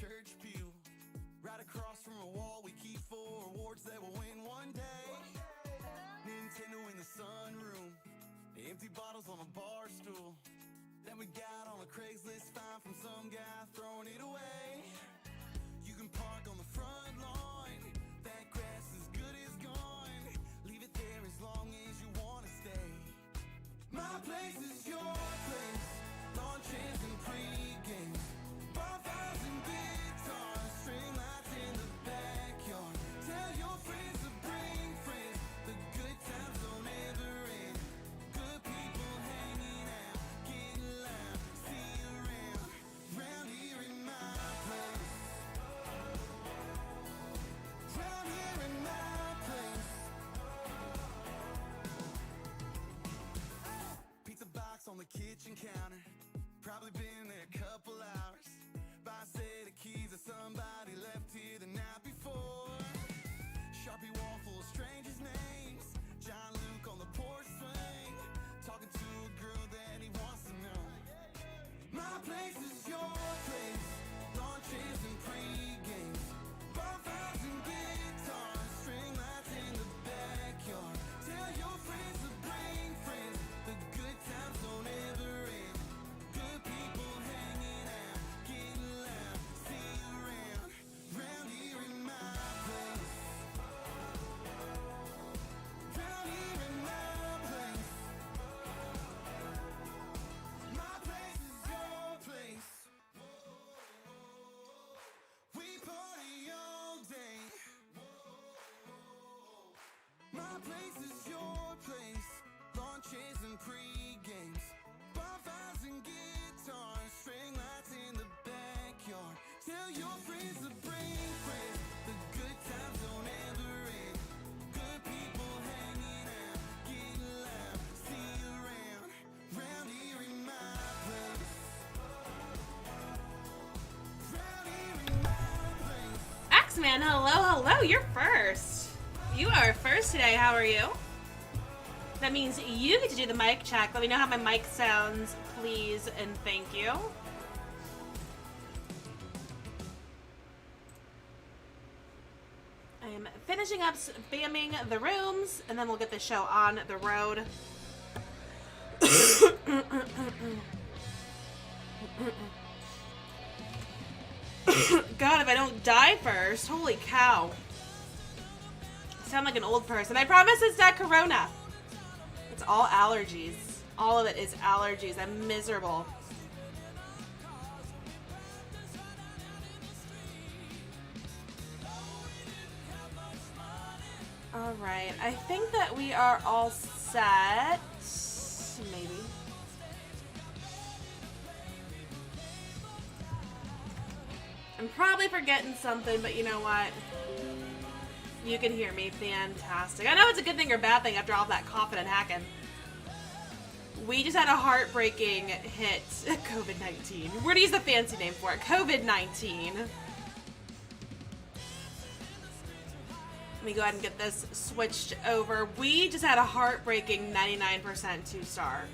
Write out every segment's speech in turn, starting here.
church pew. Right across from a wall, we keep 4 awards that we'll win one day. Nintendo in the sunroom, empty bottles on a bar stool. Then we got on a Craigslist find from some guy throwing it away. You can park on the front lawn, that grass is good as gone. Leave it there as long as you wanna stay. My place is your place, lawn chairs and pre-games, bonfires and guitars, string lights in the backyard. Tell your friends to bring friends, the good times don't ever end. Good people hanging out, getting loud, see you around, round here in my place. Round here in my place. Pizza box on the kitchen counter, probably been there a couple hours. Buy a set of keys that somebody left here the night before. Sharpie wall full of strangers' names, John Luke on the porch swing, talking to a girl that he wants to know. My place is your place, lawn chairs and pre-games, bonfires and guitars, string lights in the backyard. Tell your friends to bring friends, the good times don't ever end. Good people hanging out, getting loud, see you around, round here in my place. Round here in my place. My place is your place. We party all day. My place is your place, lawn chairs and pre-games, bonfires and guitars, string lights in the backyard. Tell your friends to bring friends, the good times don't ever end. Good people hanging out, getting loud, see you around, round here in my place. Round here in my place. Axeman, hello, you're first. You are first today, how are you? That means you get to do the mic check. Let me know how my mic sounds, please, and thank you. I am finishing up spamming the rooms, and then we'll get the show on the road. God, if I don't die first, holy cow. I sound like an old person. I promise it's not corona. It's all allergies. All of it is allergies. I'm miserable. All right. I think that we are all set. Maybe. I'm probably forgetting something, but you know what? You can hear me. Fantastic. I know it's a good thing or bad thing after all that coughing and hacking. We just had a heartbreaking hit. COVID-19. We're going to use the fancy name for it. COVID-19. Let me go ahead and get this switched over. We just had a heartbreaking 99% 2-star.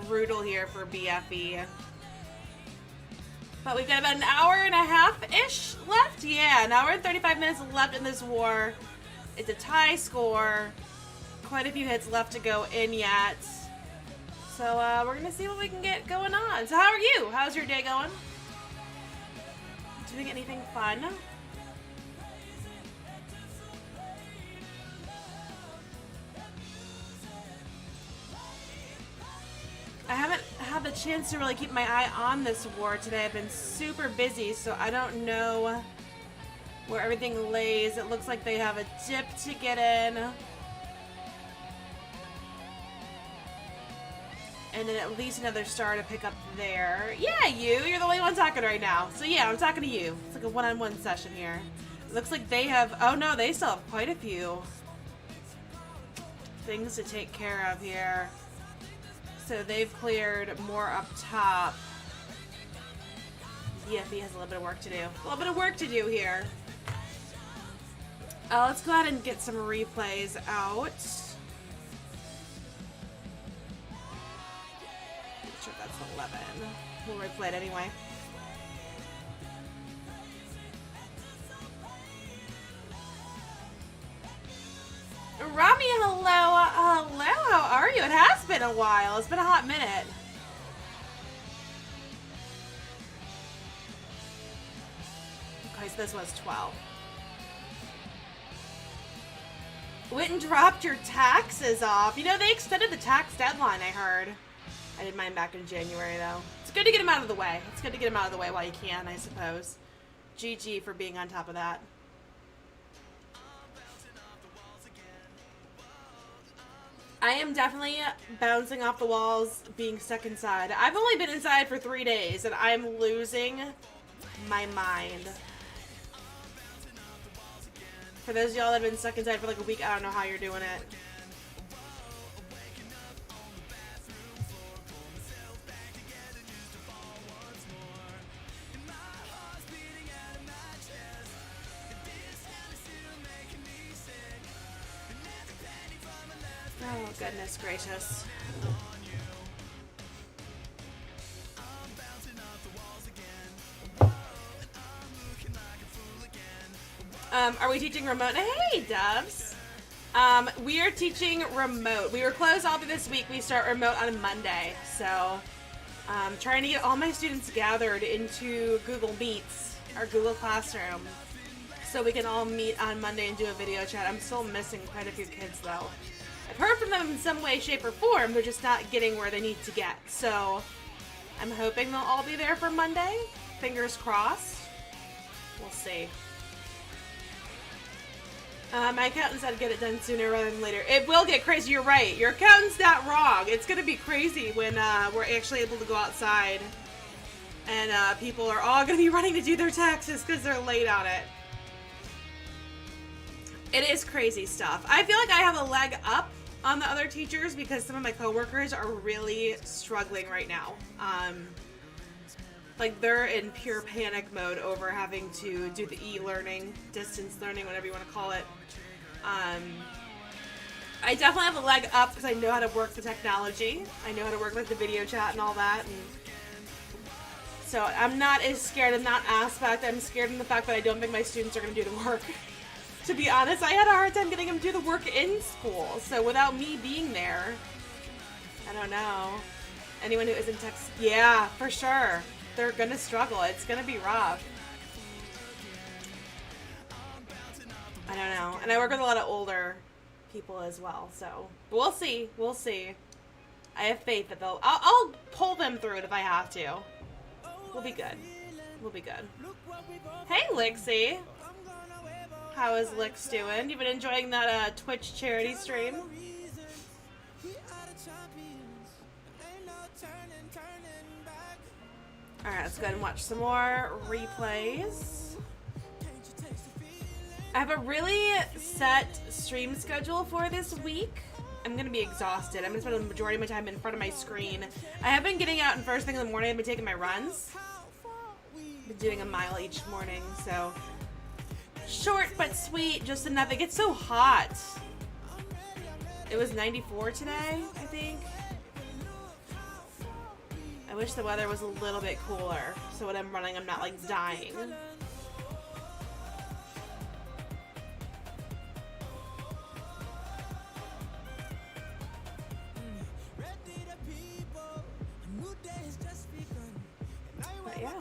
Brutal here for BFE. But we've got about an hour and a half-ish left. Yeah, an hour and 35 minutes left in this war. It's a tie score. Quite a few hits left to go in yet. So we're going to see what we can get going on. So how are you? How's your day going? Doing anything fun? I haven't had the chance to really keep my eye on this war today. I've been super busy, so I don't know where everything lays. It looks like they have a dip to get in. And then at least another star to pick up there. Yeah, you're the only one talking right now. So yeah, I'm talking to you. It's like a one-on-one session here. It looks like they have, oh no, they still have quite a few things to take care of here. So they've cleared more up top. BFE has a little bit of work to do. A little bit of work to do here. Let's go ahead and get some replays out. Not sure if that's 11. We'll replay it anyway. Rami, hello. Hello, how are you? It has been a while. It's been a hot minute. Okay, so this was 12. Went and dropped your taxes off. You know, they extended the tax deadline, I heard. I did mine back in January, though. It's good to get them out of the way. It's good to get them out of the way while you can, I suppose. GG for being on top of that. I am definitely bouncing off the walls, being stuck inside. I've only been inside for 3 days, and I'm losing my mind. For those of y'all that have been stuck inside for like a week, I don't know how you're doing it. Oh, goodness gracious. Are we teaching remote? Hey, Dubs. We are teaching remote. We were closed all through this week. We start remote on Monday. So, trying to get all my students gathered into Google Meets, our Google Classroom, so we can all meet on Monday and do a video chat. I'm still missing quite a few kids, though. I've heard from them in some way, shape, or form. They're just not getting where they need to get. So, I'm hoping they'll all be there for Monday. Fingers crossed. We'll see. My accountant said get it done sooner rather than later. It will get crazy. You're right. Your accountant's not wrong. It's going to be crazy when we're actually able to go outside. And people are all going to be running to do their taxes because they're late on it. It is crazy stuff. I feel like I have a leg up on the other teachers because some of my coworkers are really struggling right now. Like, they're in pure panic mode over having to do the e-learning, distance learning, whatever you want to call it. I definitely have a leg up because I know how to work the technology. I know how to work like the video chat and all that. And so I'm not as scared in that aspect. I'm scared in the fact that I don't think my students are going to do the work. To be honest, I had a hard time getting them to do the work in school. So without me being there, I don't know. Anyone who isn't tech, yeah, for sure. They're going to struggle. It's going to be rough. I don't know. And I work with a lot of older people as well. So we'll see. We'll see. I have faith that I'll pull them through it if I have to. We'll be good. We'll be good. Hey, Lixie. How is Lix doing? You've been enjoying that Twitch charity stream? Alright, let's go ahead and watch some more replays. I have a really set stream schedule for this week. I'm going to be exhausted. I'm going to spend the majority of my time in front of my screen. I have been getting out and first thing in the morning. I've been taking my runs. I've been doing a mile each morning, so short but sweet, just enough. It gets so hot. It was 94 today, I think. I wish the weather was a little bit cooler, so when I'm running, I'm not, like, dying. But yeah.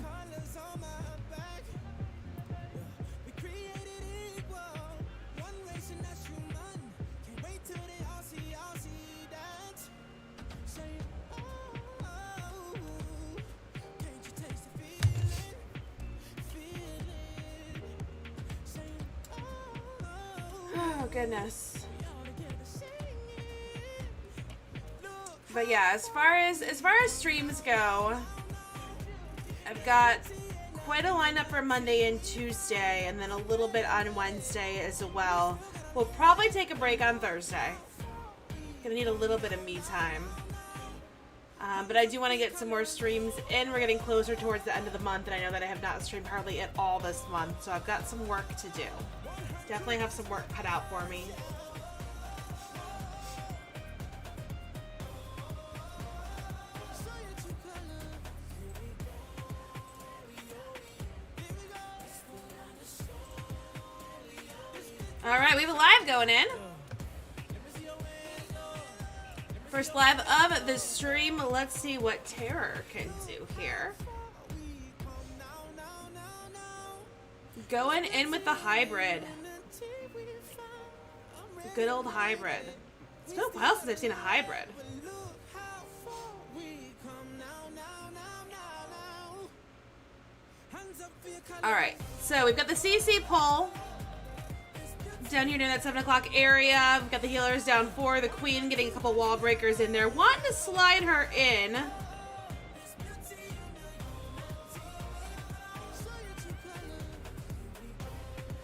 Oh goodness. But yeah, as far as streams go, I've got quite a lineup for Monday and Tuesday, and then a little bit on Wednesday as well. We'll probably take a break on Thursday. Gonna need a little bit of me time. But I do want to get some more streams in. We're getting closer towards the end of the month, and I know that I have not streamed hardly at all this month, so I've got some work to do. Definitely have some work cut out for me. Alright, we have a live going in. First live of the stream. Let's see what Terror can do here. Going in with the hybrid. Good old hybrid. It's been a while since I've seen a hybrid. Alright, so we've got the CC pole down here near that 7 o'clock area. We've got the healers down 4. The queen getting a couple wall breakers in there. Wanting to slide her in.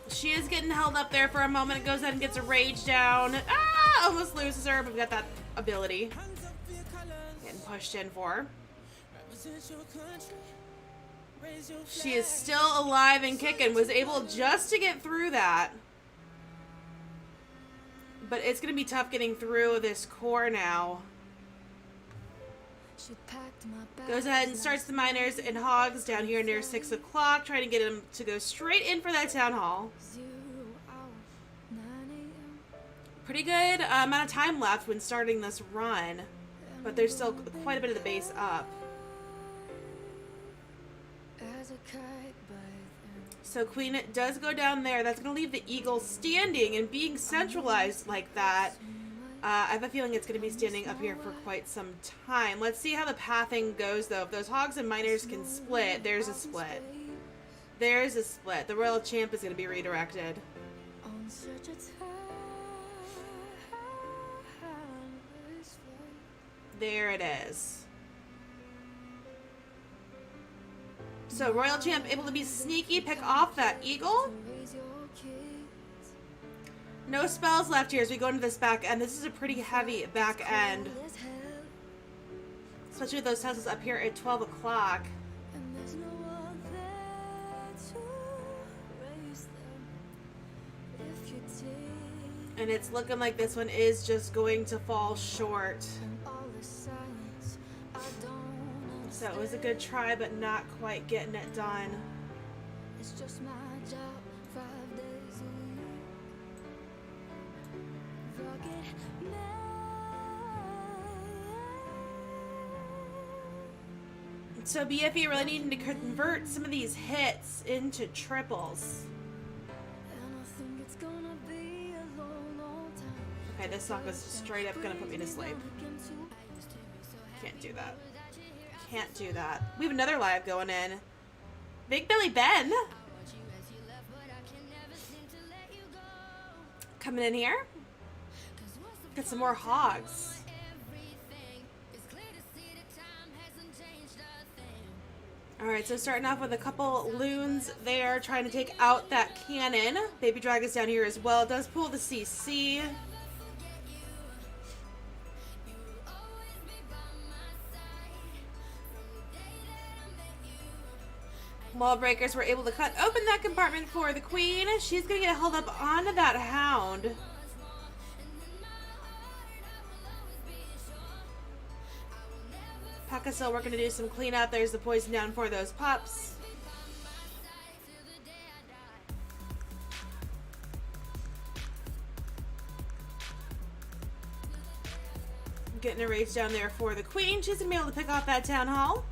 She is getting held up there for a moment. It goes ahead and gets a rage down. Ah! Almost loses her, but we've got that ability. Getting pushed in for her. She is still alive and kicking. Was able just to get through that. But it's going to be tough getting through this core now. Goes ahead and starts the miners and hogs down here near 6 o'clock. Trying to get them to go straight in for that town hall. Pretty good amount of time left when starting this run. But there's still quite a bit of the base up. So Queen does go down there. That's going to leave the Eagle standing, and being centralized like that, I have a feeling it's going to be standing up here for quite some time. Let's see how the pathing goes, though. If those hogs and miners can split, there's a split. There's a split. The Royal Champ is going to be redirected. There it is. So Royal Champ able to be sneaky, pick off that Eagle. No spells left here as we go into this back end. This is a pretty heavy back end. Especially with those Teslas up here at 12 o'clock. And it's looking like this one is just going to fall short. So it was a good try, but not quite getting it done. It's just my job 5 days a week. So BFE really needing to convert some of these hits into triples. Okay, this song is straight up gonna put me to sleep. Can't do that. Can't do that. We have another live going in. Big Billy Ben. Coming in here. Got some more hogs. Alright, so starting off with a couple loons there, trying to take out that cannon. Baby Dragon's down here as well. It does pull the CC. Wall breakers were able to cut open that compartment for the queen. She's going to get held up onto that hound. Pekka still working to do some cleanup. There's the poison down for those pups. Getting a race down there for the queen. She's going to be able to pick off that town hall.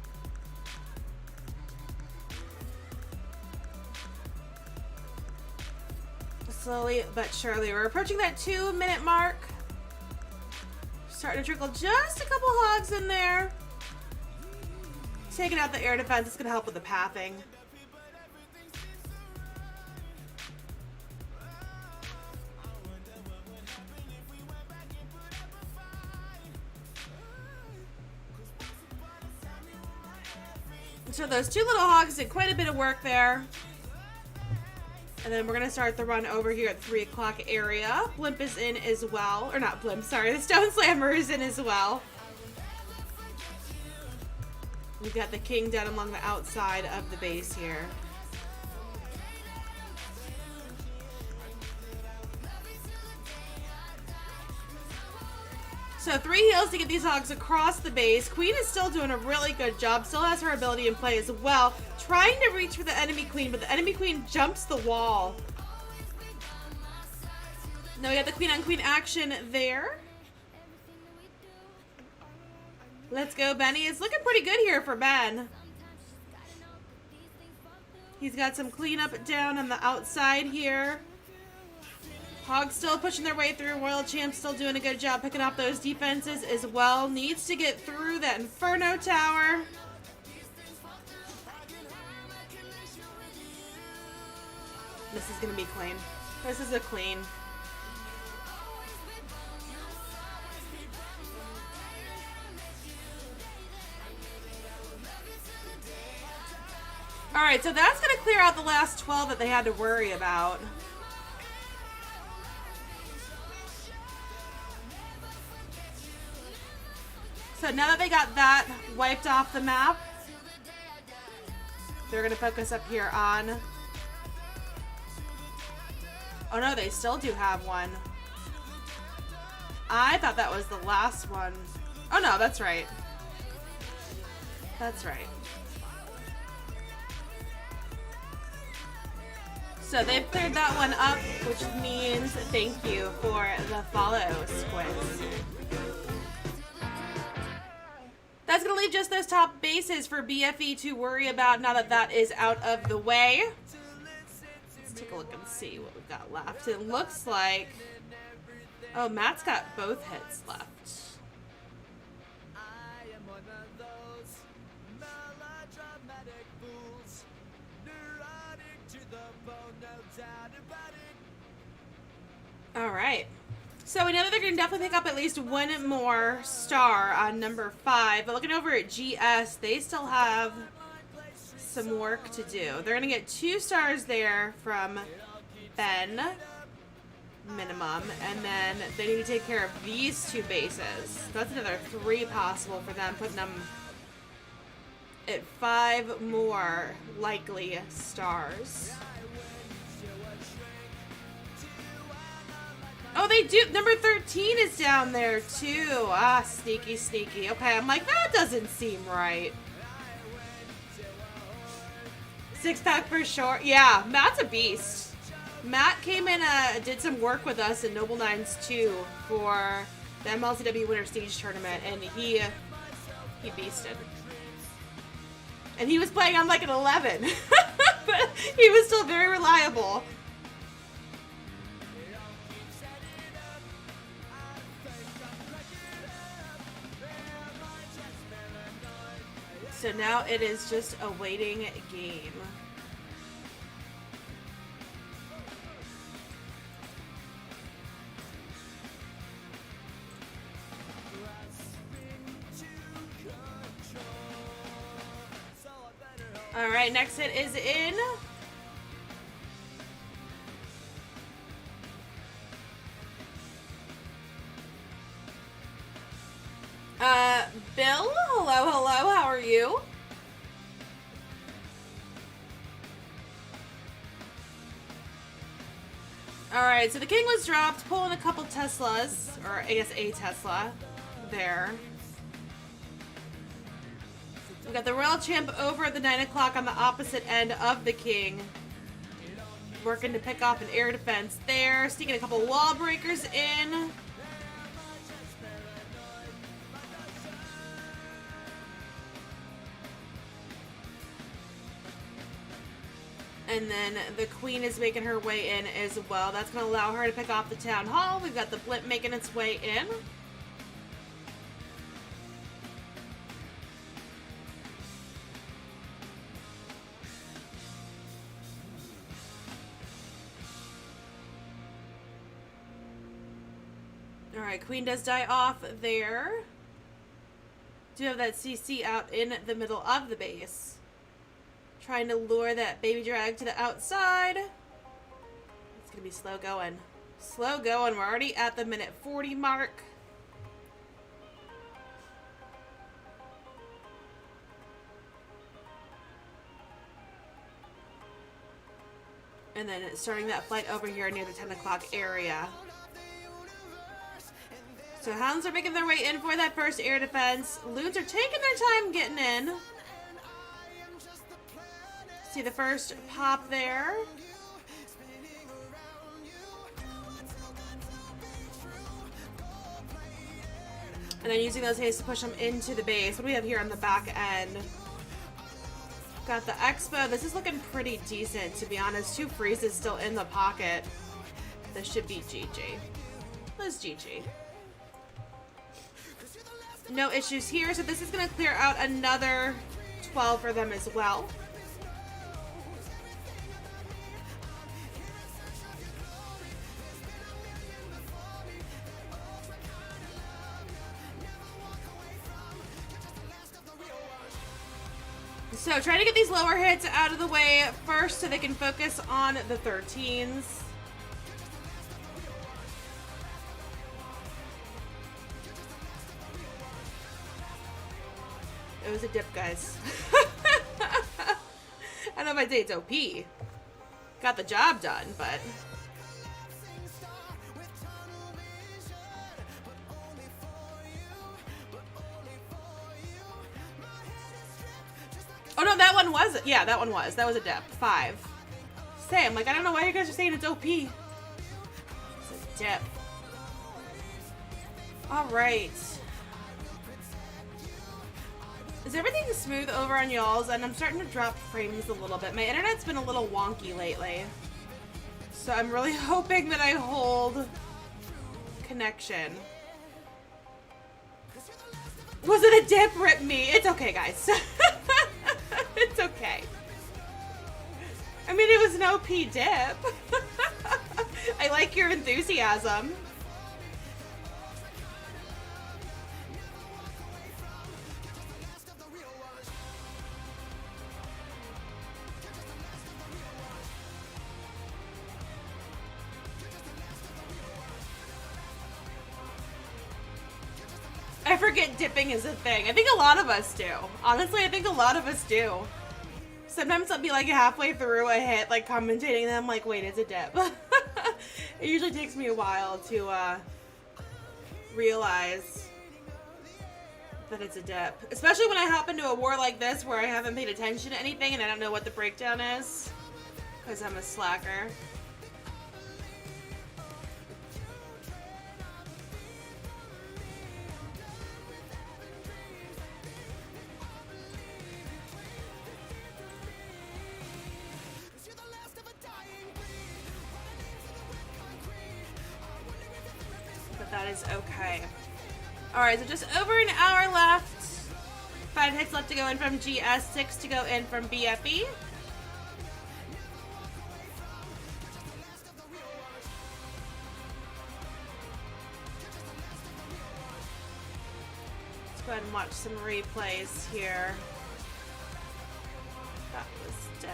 Slowly but surely. We're approaching that 2-minute mark. Starting to trickle just a couple hogs in there. Taking out the air defense. It's going to help with the pathing. So those 2 little hogs did quite a bit of work there. And then we're going to start the run over here at 3 o'clock area. Blimp is in as well. Or not Blimp, sorry. The Stone Slammer is in as well. We've got the king down along the outside of the base here. So 3 heals to get these hogs across the base. Queen is still doing a really good job. Still has her ability in play as well. Trying to reach for the enemy queen, but the enemy queen jumps the wall. Now we got the queen on queen action there. Let's go, Benny. It's looking pretty good here for Ben. He's got some cleanup down on the outside here. Hogs still pushing their way through. Royal Champ still doing a good job picking off those defenses as well. Needs to get through that Inferno Tower. This is going to be clean. This is a clean. Alright, so that's going to clear out the last 12 that they had to worry about. So now that they got that wiped off the map, they're going to focus up here on... Oh no, they still do have one. I thought that was the last one. Oh no, that's right. That's right. So they've cleared that one up, which means thank you for the follow, Squids. That's going to leave just those top bases for BFE to worry about now that that is out of the way. Let's take a look and see what we've got left. It looks like... Oh, Matt's got both hits left. All right. So we know that they're going to definitely pick up at least one more star on number 5. But looking over at GS, they still have some work to do. They're going to get 2 stars there from Ben, minimum. And then they need to take care of these 2 bases. That's another 3 possible for them, putting them at 5 more likely stars. Oh, they do. Number 13 is down there, too. Ah, sneaky, sneaky. Okay, I'm like, that doesn't seem right. 6-pack for sure. Yeah, Matt's a beast. Matt came in, did some work with us in Noble Nines 2 for the MLCW Winter Stage Tournament, and he beasted. And he was playing on like an 11. But he was still very reliable. So now it is just a waiting game. All right, next hit is in. Bill, hello, hello, how are you? Alright, so the king was dropped, pulling a couple Teslas, or I guess a Tesla, there. We got the Royal Champ over at the 9 o'clock on the opposite end of the king. Working to pick off an air defense there, sneaking a couple wall breakers in. And then the queen is making her way in as well. That's going to allow her to pick off the town hall. We've got the blimp making its way in. Alright, queen does die off there. Do have that CC out in the middle of the base. Trying to lure that baby drag to the outside. It's going to be slow going. Slow going. We're already at the minute 40 mark. And then starting that flight over here near the 10 o'clock area. So Hounds are making their way in for that first air defense. Loons are taking their time getting in. See the first pop there. And then using those hands to push them into the base. What do we have here on the back end? Got the Expo. This is looking pretty decent, to be honest. 2 freezes still in the pocket. This should be GG. Let's GG. No issues here, so this is going to clear out another 12 for them as well. So try to get these lower hits out of the way first so they can focus on the 13s. It was a dip, guys. I don't know if I'd say it's OP. Got the job done, but... Oh no, that one was, yeah, that one was. That was a dip. 5. Same, like, I don't know why you guys are saying it's OP. It's a dip. Alright. Is everything smooth over on y'all's? And I'm starting to drop frames a little bit. My internet's been a little wonky lately. So I'm really hoping that I hold connection. Was it a dip? Rip me. It's okay, guys. It's okay. I mean, it was an OP dip. I like your enthusiasm. I forget dipping is a thing. I think a lot of us do. Honestly, I think a lot of us do. Sometimes I'll be like halfway through a hit, like commentating, and I'm like, wait, it's a dip. It usually takes me a while to realize that it's a dip. Especially when I hop into a war like this where I haven't paid attention to anything and I don't know what the breakdown is. Because I'm a slacker. That is okay. Alright, so just over an hour left. 5 hits left to go in from GS, 6 to go in from BFE. Let's go ahead and watch some replays here. That was dip.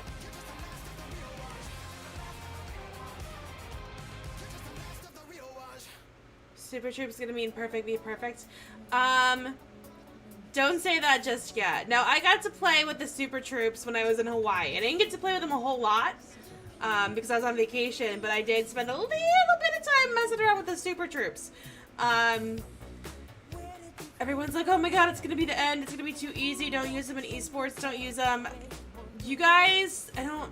Super Troop's gonna mean perfect, be perfect. Don't say that just yet. No, I got to play with the Super Troops when I was in Hawaii. I didn't get to play with them a whole lot because I was on vacation, but I did spend a little bit of time messing around with the Super Troops. Everyone's like, oh my god, it's gonna be the end. It's gonna be too easy. Don't use them in esports. Don't use them. You guys, I don't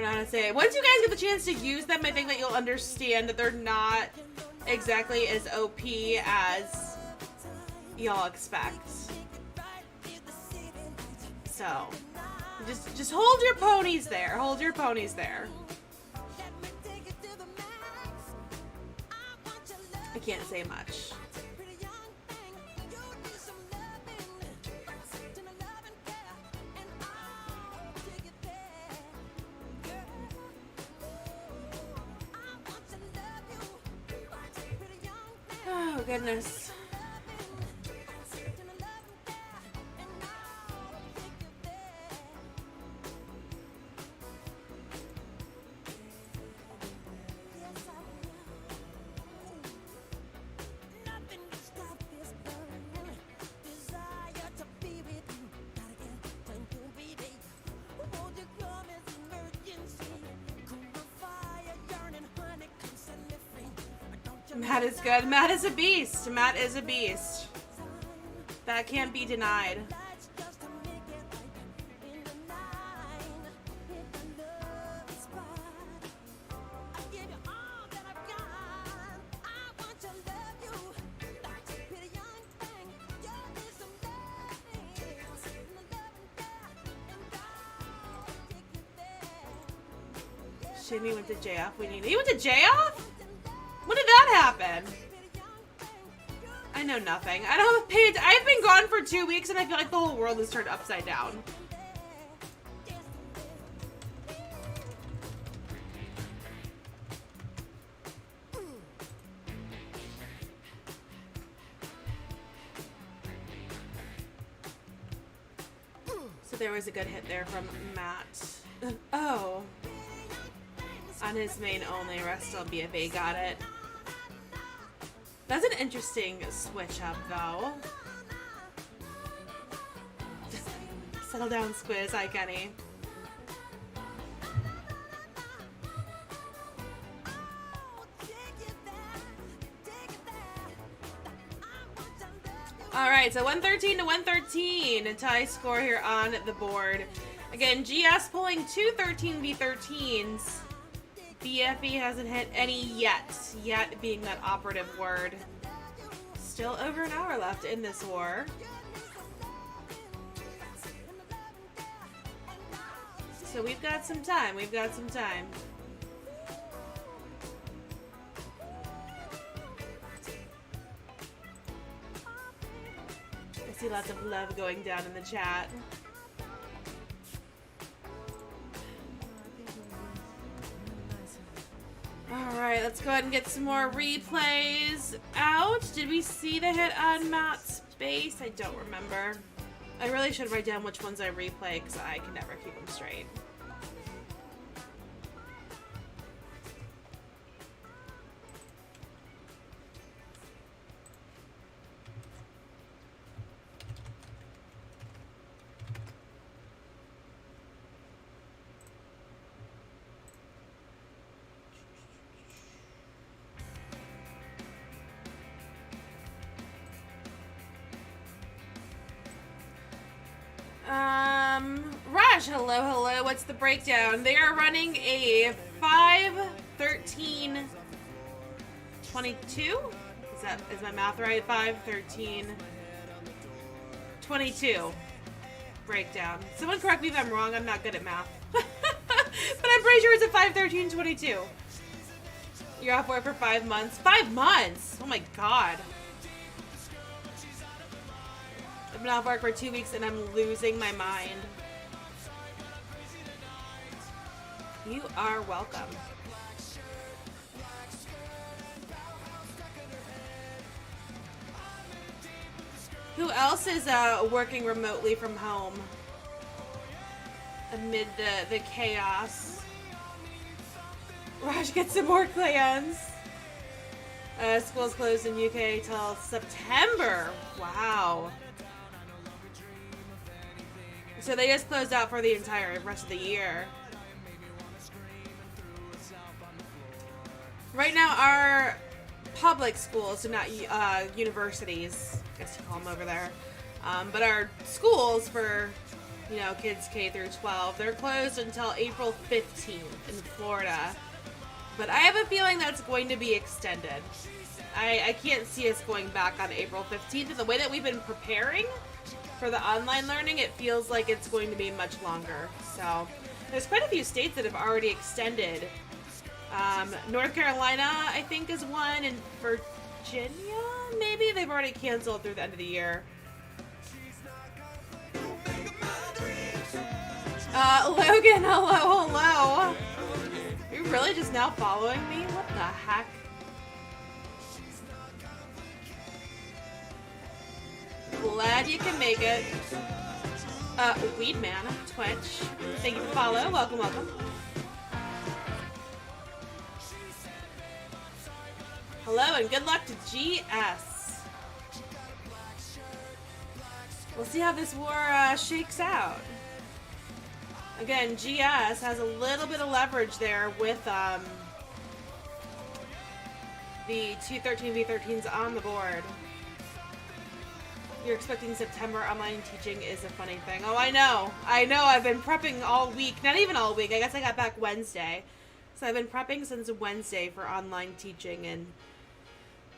know how to say it. Once you guys get the chance to use them, I think that you'll understand that they're not exactly as OP as y'all expect. So, just hold your ponies there. Hold your ponies there. I can't say much. Oh, goodness. Matt is good. Matt is a beast. Matt is a beast. That can't be denied. Jamie went to JF. He went to JF? When did that happen? I know nothing. I don't have paid. I've been gone for 2 weeks and I feel like the whole world has turned upside down. So there was a good hit there from Matt. Oh. On his main only, rest on BFA, got it. That's an interesting switch up, though. Settle down, Squiz. Hi, Kenny. Alright, so 113 to 113. A tie score here on the board. Again, GS pulling two 13v13s. BFE hasn't hit any yet. Yet being that operative word. Still over an hour left in this war. So we've got some time. We've got some time. I see lots of love going down in the chat. Alright, let's go ahead and get some more replays out. Did we see the hit on Matt's base? I don't remember. I really should write down which ones I replay because I can never keep them straight. Raj, hello, hello. What's the breakdown? They are running a 5-13-22. Is my math right? 5-13-22 breakdown. Someone correct me if I'm wrong. I'm not good at math. But I'm pretty sure it's a 5-13-22. You're off work for 5 months. 5 months? Oh my god. I've been off work for 2 weeks and I'm losing my mind. You are welcome. Who else is working remotely from home amid the chaos? Raj, get some more clans. School's closed in UK till September. Wow. So they just closed out for the entire rest of the year. Right now, our public schools, so not universities, I guess you call them over there, but our schools for, you know, kids K through 12, they're closed until April 15th in Florida. But I have a feeling that's going to be extended. I can't see us going back on April 15th. And the way that we've been preparing for the online learning, it feels like it's going to be much longer. So there's quite a few states that have already extended. North Carolina, I think, is one, and Virginia, maybe? They've already canceled through the end of the year. Logan, hello, hello. You're really just now following me? What the heck? Glad you can make it. Weedman, Twitch. Thank you for follow. Welcome, welcome. Hello and good luck to GS. We'll see how this war shakes out. Again, GS has a little bit of leverage there with the two 13v13s on the board. You're expecting September online teaching is a funny thing. Oh, I know. I've been prepping all week. Not even all week. I guess I got back Wednesday. So I've been prepping since Wednesday for online teaching, and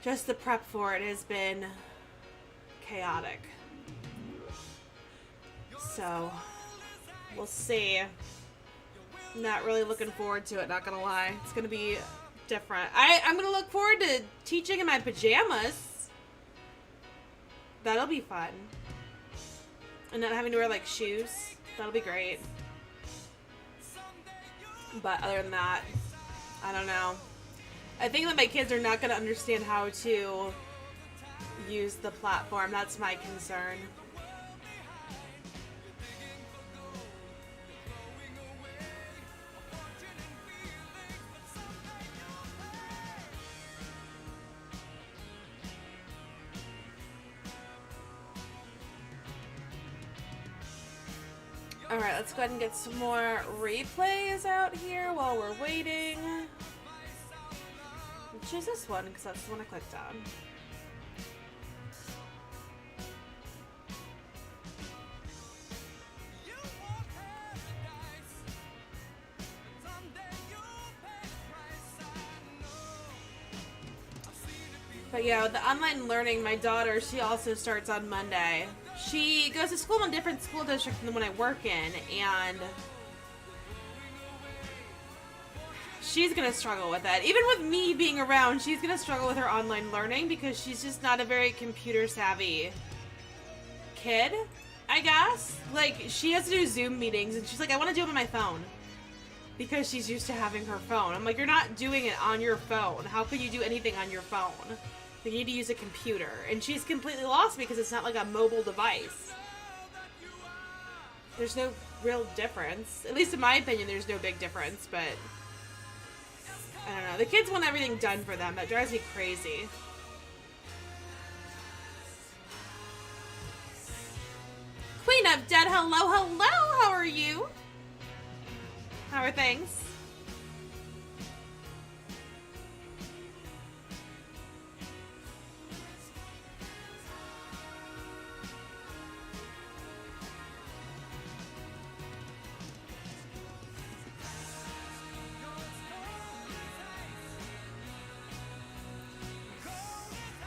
just the prep for it has been chaotic. So, we'll see. Not really looking forward to it, not gonna lie. It's gonna be different. I'm gonna look forward to teaching in my pajamas. That'll be fun. And not having to wear like shoes. That'll be great. But other than that, I don't know. I think that my kids are not gonna understand how to use the platform. That's my concern. Alright, let's go ahead and get some more replays out here while we're waiting. I'll choose this one because that's the one I clicked on. But yeah, with the online learning, my daughter, she also starts on Monday. She goes to school in a different school district than the one I work in, and she's gonna struggle with it. Even with me being around, she's gonna struggle with her online learning because she's just not a very computer savvy kid, I guess. Like, she has to do Zoom meetings, and she's like, I want to do it on my phone. Because she's used to having her phone. I'm like, you're not doing it on your phone. How could you do anything on your phone? You need to use a computer. And she's completely lost because it's not like a mobile device. There's no real difference. At least in my opinion, there's no big difference, but I don't know. The kids want everything done for them. That drives me crazy. Queen of Dead, hello, hello! How are you? How are things?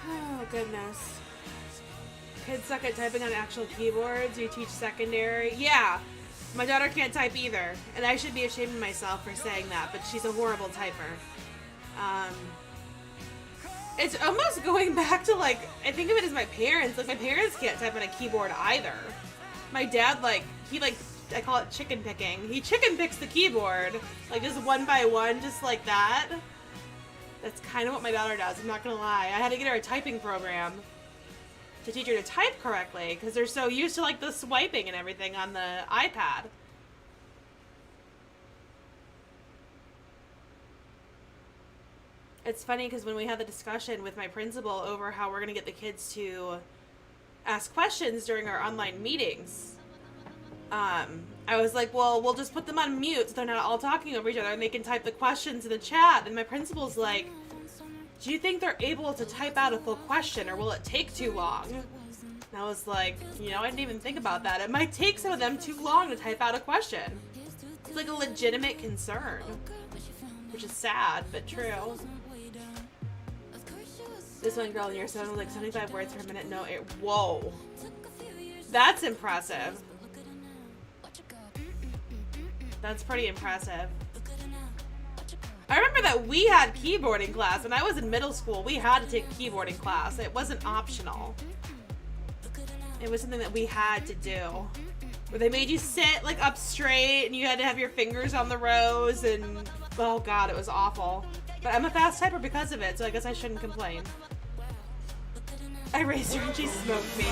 Oh, goodness. Kids suck at typing on actual keyboards. You teach secondary. Yeah. My daughter can't type either, and I should be ashamed of myself for saying that, but she's a horrible typer. It's almost going back to, like, I think of it as my parents. Like, my parents can't type on a keyboard either. My dad, like, I call it chicken picking. He chicken picks the keyboard, like, just one by one, just like that. That's kind of what my daughter does, I'm not gonna lie. I had to get her a typing program to teach her to type correctly, because they're so used to, like, the swiping and everything on the iPad. It's funny, because when we had the discussion with my principal over how we're going to get the kids to ask questions during our online meetings, I was like, well, we'll just put them on mute so they're not all talking over each other and they can type the questions in the chat. And my principal's like, do you think they're able to type out a full question, or will it take too long? And I was like, you know, I didn't even think about that. It might take some of them too long to type out a question. It's like a legitimate concern, which is sad, but true. This one girl in year 7 was like 75 words per minute. No, whoa. That's impressive. That's pretty impressive. I remember that we had keyboarding class. When I was in middle school, we had to take keyboarding class. It wasn't optional. It was something that we had to do. Where they made you sit, like, up straight, and you had to have your fingers on the rows, and oh god, it was awful. But I'm a fast typer because of it, so I guess I shouldn't complain. I raised her and she smoked me.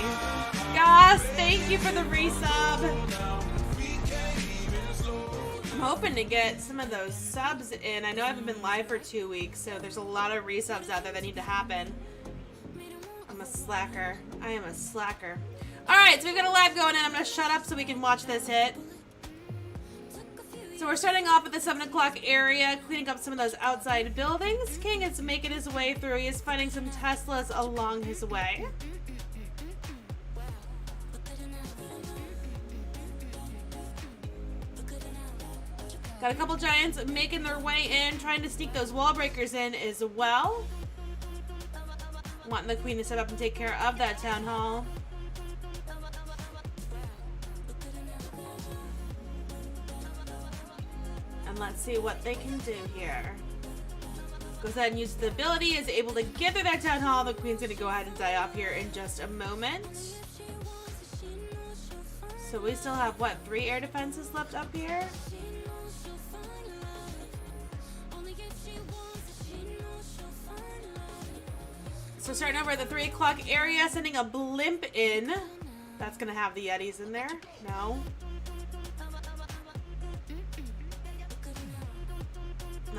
Goss, thank you for the resub. I'm hoping to get some of those subs in. I know I haven't been live for 2 weeks, so there's a lot of resubs out there that need to happen. I'm a slacker. I am a slacker. Alright, so we've got a live going in. I'm going to shut up so we can watch this hit. So we're starting off at the 7 o'clock area, cleaning up some of those outside buildings. King is making his way through. He is finding some Teslas along his way. Got a couple Giants making their way in, trying to sneak those wall breakers in as well. Wanting the Queen to step up and take care of that Town Hall. let's see what they can do here. Goes ahead and uses the ability, is able to get through that town hall. The queen's gonna go ahead and die off here in just a moment. So we still have, what, 3 air defenses left up here? So starting over at the 3 o'clock area, sending a blimp in. That's gonna have the Yetis in there. No.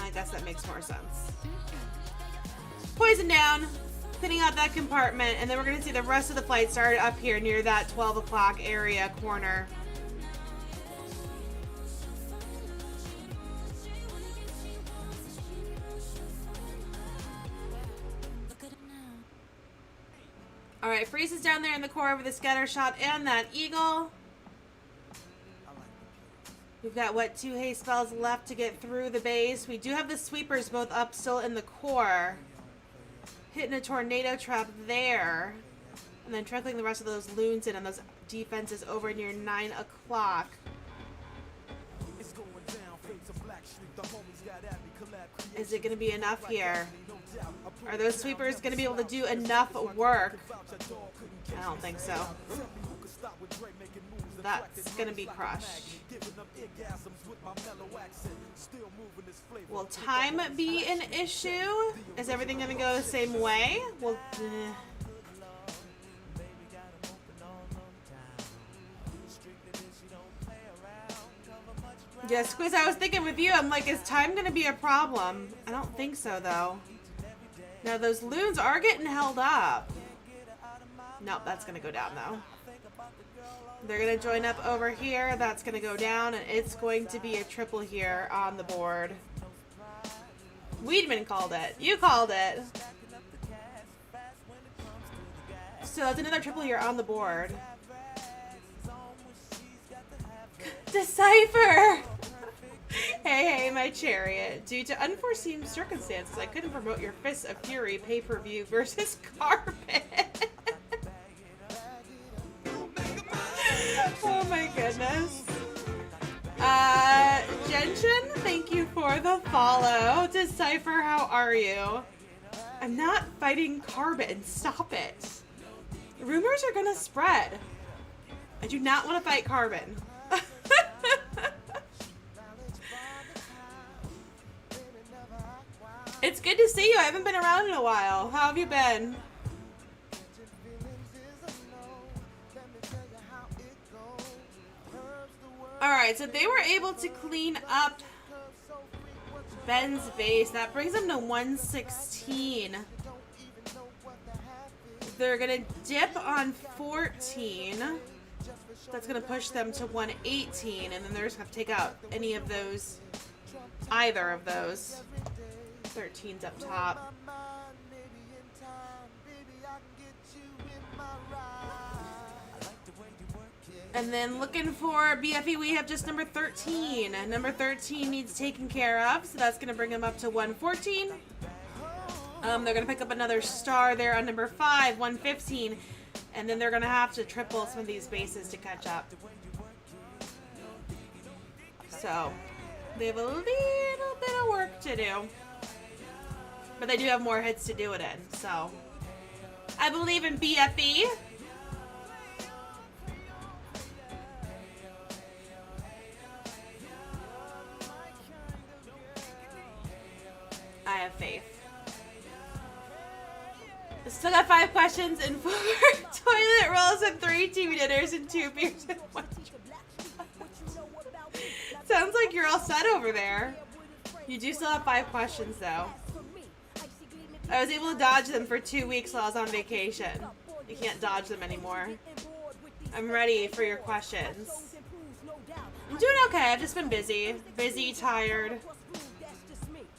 I guess that makes more sense. Poison down, cleaning out that compartment, and then we're gonna see the rest of the flight start up here near that 12 o'clock area corner. Alright, Freeze is down there in the core with the scatter shot and that eagle. We've got, what, 2 haste spells left to get through the base. We do have the sweepers both up still in the core. Hitting a tornado trap there. And then trickling the rest of those loons in on those defenses over near 9 o'clock. Is it going to be enough here? Are those sweepers going to be able to do enough work? I don't think so. That's going to be crushed. Will time be an issue? Is everything going to go the same way? Well, yeah, Squiz, I was thinking with you, I'm like, is time going to be a problem? I don't think so, though. Now, those loons are getting held up. Nope, that's going to go down, though. They're going to join up over here. That's going to go down, and it's going to be a triple here on the board. Weedman called it. You called it. So that's another triple here on the board. Decipher! Hey, my chariot. Due to unforeseen circumstances, I couldn't promote your Fists of Fury pay-per-view versus Carpet. Oh my goodness. Genshin, thank you for the follow. Decipher, how are you? I'm not fighting Carbon. Stop it. Rumors are gonna spread. I do not want to fight Carbon. It's good to see you. I haven't been around in a while. How have you been? Alright, so they were able to clean up Ben's base. That brings them to 116. They're going to dip on 14. That's going to push them to 118. And then they're just going to take out any of those, either of those. 13's up top. And then looking for BFE, we have just number 13. Number 13 needs taken care of, so that's going to bring them up to 114. They're going to pick up another star there on number 5, 115. And then they're going to have to triple some of these bases to catch up. So, they have a little bit of work to do. But they do have more hits to do it in, so. I believe in BFE. I have faith. Still got 5 questions and 4 toilet rolls and 3 TV dinners and 2 beers and 1 Sounds like you're all set over there. You do still have 5 questions though. I was able to dodge them for 2 weeks while I was on vacation. You can't dodge them anymore. I'm ready for your questions. I'm doing okay. I've just been busy. Busy, tired,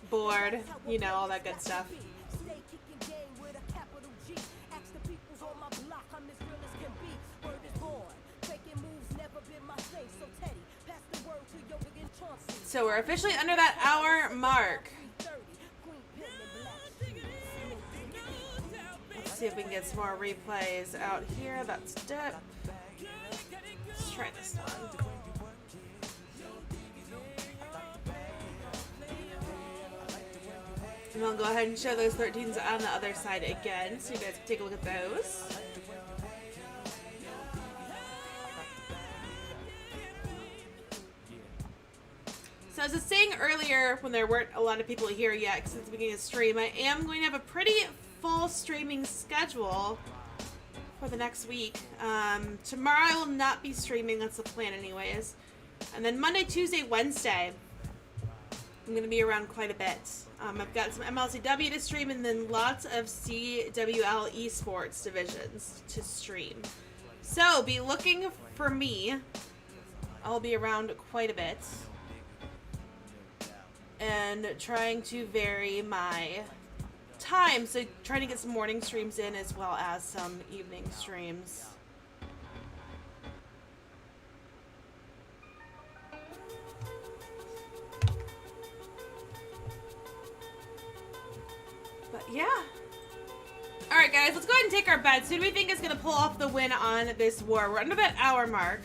bored, you know, all that good stuff. So we're officially under that hour mark. Let's see if we can get some more replays out here. That's dip. Let's try this one. And I'll go ahead and show those 13s on the other side again, so you guys can take a look at those. So as I was saying earlier, when there weren't a lot of people here yet, because it's the beginning of the stream, I am going to have a pretty full streaming schedule for the next week. Tomorrow I will not be streaming, that's the plan anyways. And then Monday, Tuesday, Wednesday, I'm going to be around quite a bit. I've got some MLCW to stream and then lots of CWL esports divisions to stream. So be looking for me. I'll be around quite a bit. And trying to vary my time. So trying to get some morning streams in as well as some evening streams. But yeah. Alright guys, let's go ahead and take our bets. Who do we think is going to pull off the win on this war? We're under that hour mark.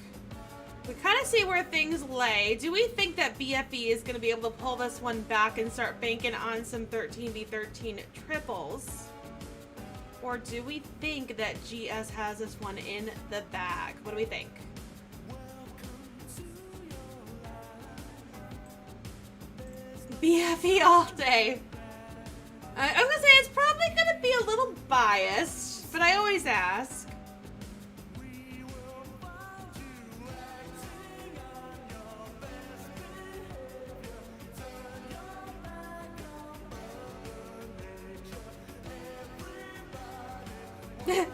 We kind of see where things lay. Do we think that BFE is going to be able to pull this one back and start banking on some 13v13 triples? Or do we think that GS has this one in the bag? What do we think? BFE all day. I was going to say it's probably going to be a little biased, but I always ask.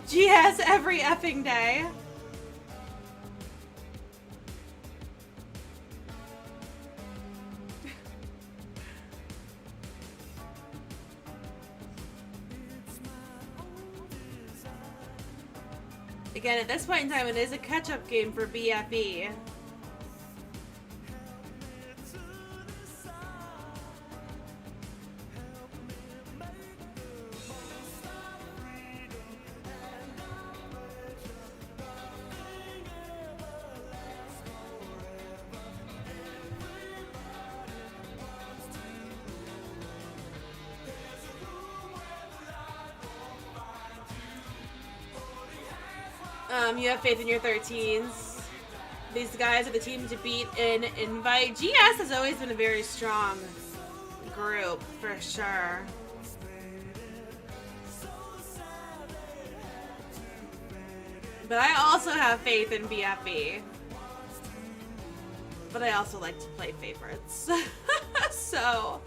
GS every effing day. Again, at this point in time, it is a catch-up game for BFE. You have faith in your 13s. These guys are the team to beat in Invite. GS has always been a very strong group, for sure. But I also have faith in BFE. But I also like to play favorites. So,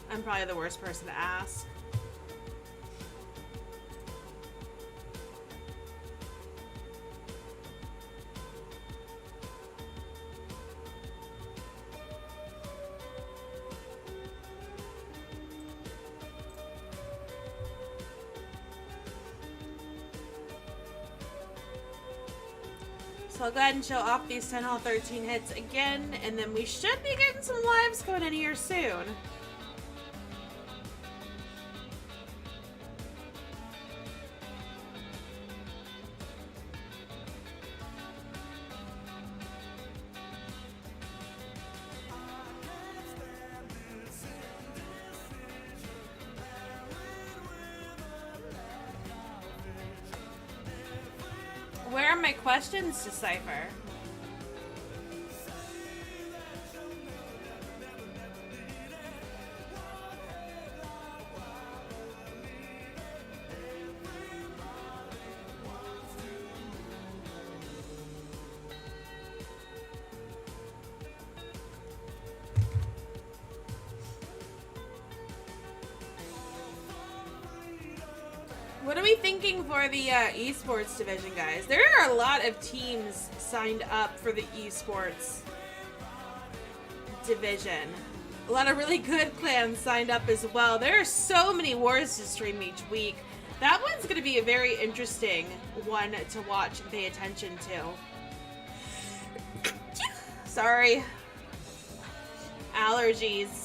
I'm probably the worst person to ask. So I'll go ahead and show off these 10 Hall 13 hits again, and then we should be getting some lives going in here soon. Where are my questions to Cypher? What are we thinking for the esports division, guys? There are a lot of teams signed up for the esports division. A lot of really good clans signed up as well. There are so many wars to stream each week. That one's going to be a very interesting one to watch and pay attention to. Sorry. Allergies.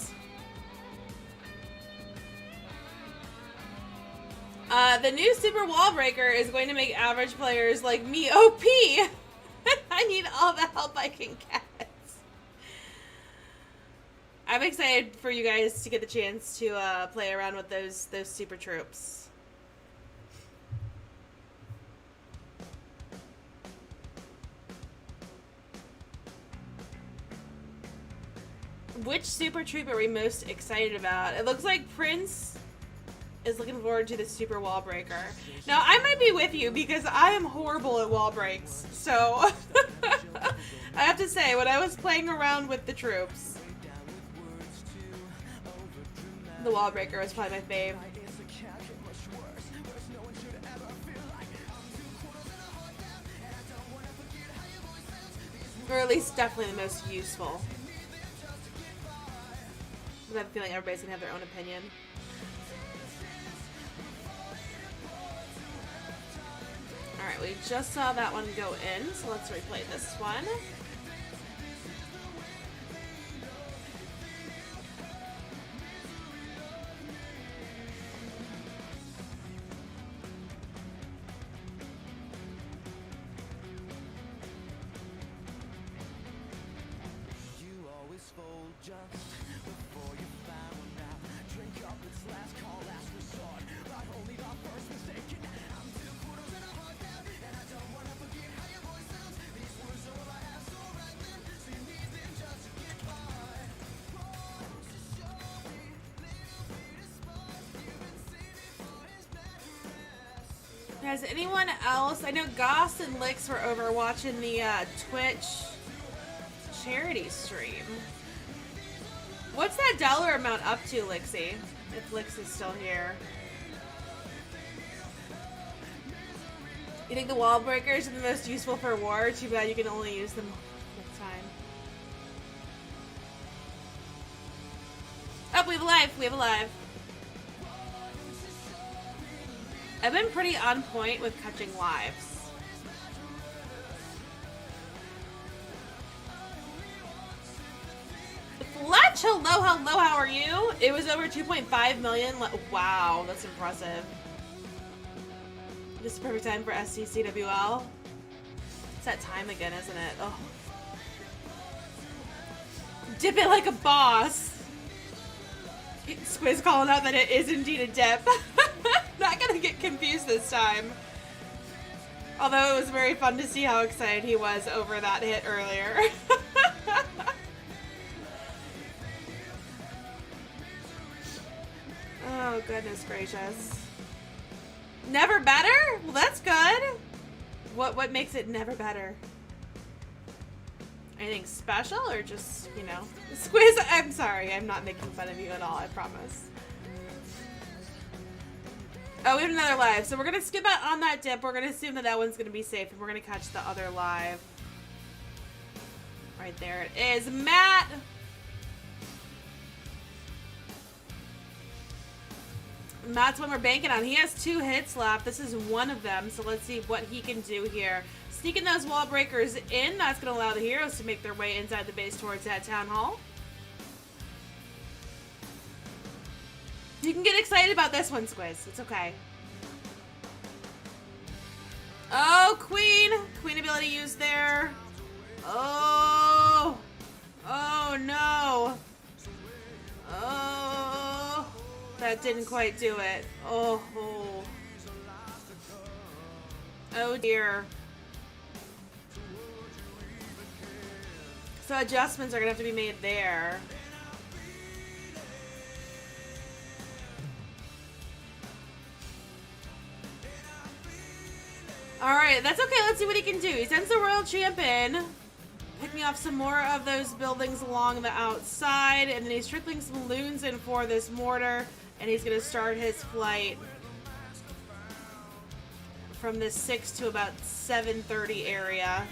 The new Super Wall Breaker is going to make average players like me OP. I need all the help I can get. I'm excited for you guys to get the chance to play around with those super troops. Which super troop are we most excited about? It looks like Prince is looking forward to the super wall breaker. Now, I might be with you because I am horrible at wall breaks. So, I have to say, when I was playing around with the troops, the wall breaker was probably my fave. Or at least definitely the most useful. I have a feeling everybody's gonna have their own opinion. Alright, we just saw that one go in, so let's replay this one. Has anyone else? I know Goss and Lix were over watching the Twitch charity stream. What's that dollar amount up to, Lixie? If Lix is still here. You think the wall breakers are the most useful for war? Too bad you can only use them next time. Oh, we have a live. We have a live. I've been pretty on point with catching lives. Fletch, hello, how are you? It was over 2.5 million. Wow, that's impressive. This is the perfect time for CWL. It's that time again, isn't it? Oh. Dip it like a boss. Squiz calling out that it is indeed a dip. Not gonna get confused this time. Although it was very fun to see how excited he was over that hit earlier. Oh, goodness gracious. Never better? Well, that's good. What makes it never better? Anything special or just, you know? Squiz, I'm sorry. I'm not making fun of you at all, I promise. Oh, we have another live. So we're going to skip out on that dip. We're going to assume that that one's going to be safe. And we're going to catch the other live. Right there it is. Matt! Matt's one we're banking on. He has 2 hits left. This is one of them. So let's see what he can do here. Sneaking those wall breakers in. That's going to allow the heroes to make their way inside the base towards that town hall. You can get excited about this one, Squiz. It's okay. Oh, Queen. Queen ability used there. Oh. Oh, no. Oh. That didn't quite do it. Oh. Oh, dear. So adjustments are going to have to be made there. Alright, that's okay. Let's see what he can do. He sends the Royal Champ in. Picking off some more of those buildings along the outside. And then he's trickling some loons in for this mortar. And he's going to start his flight from this 6 to about 7:30 area.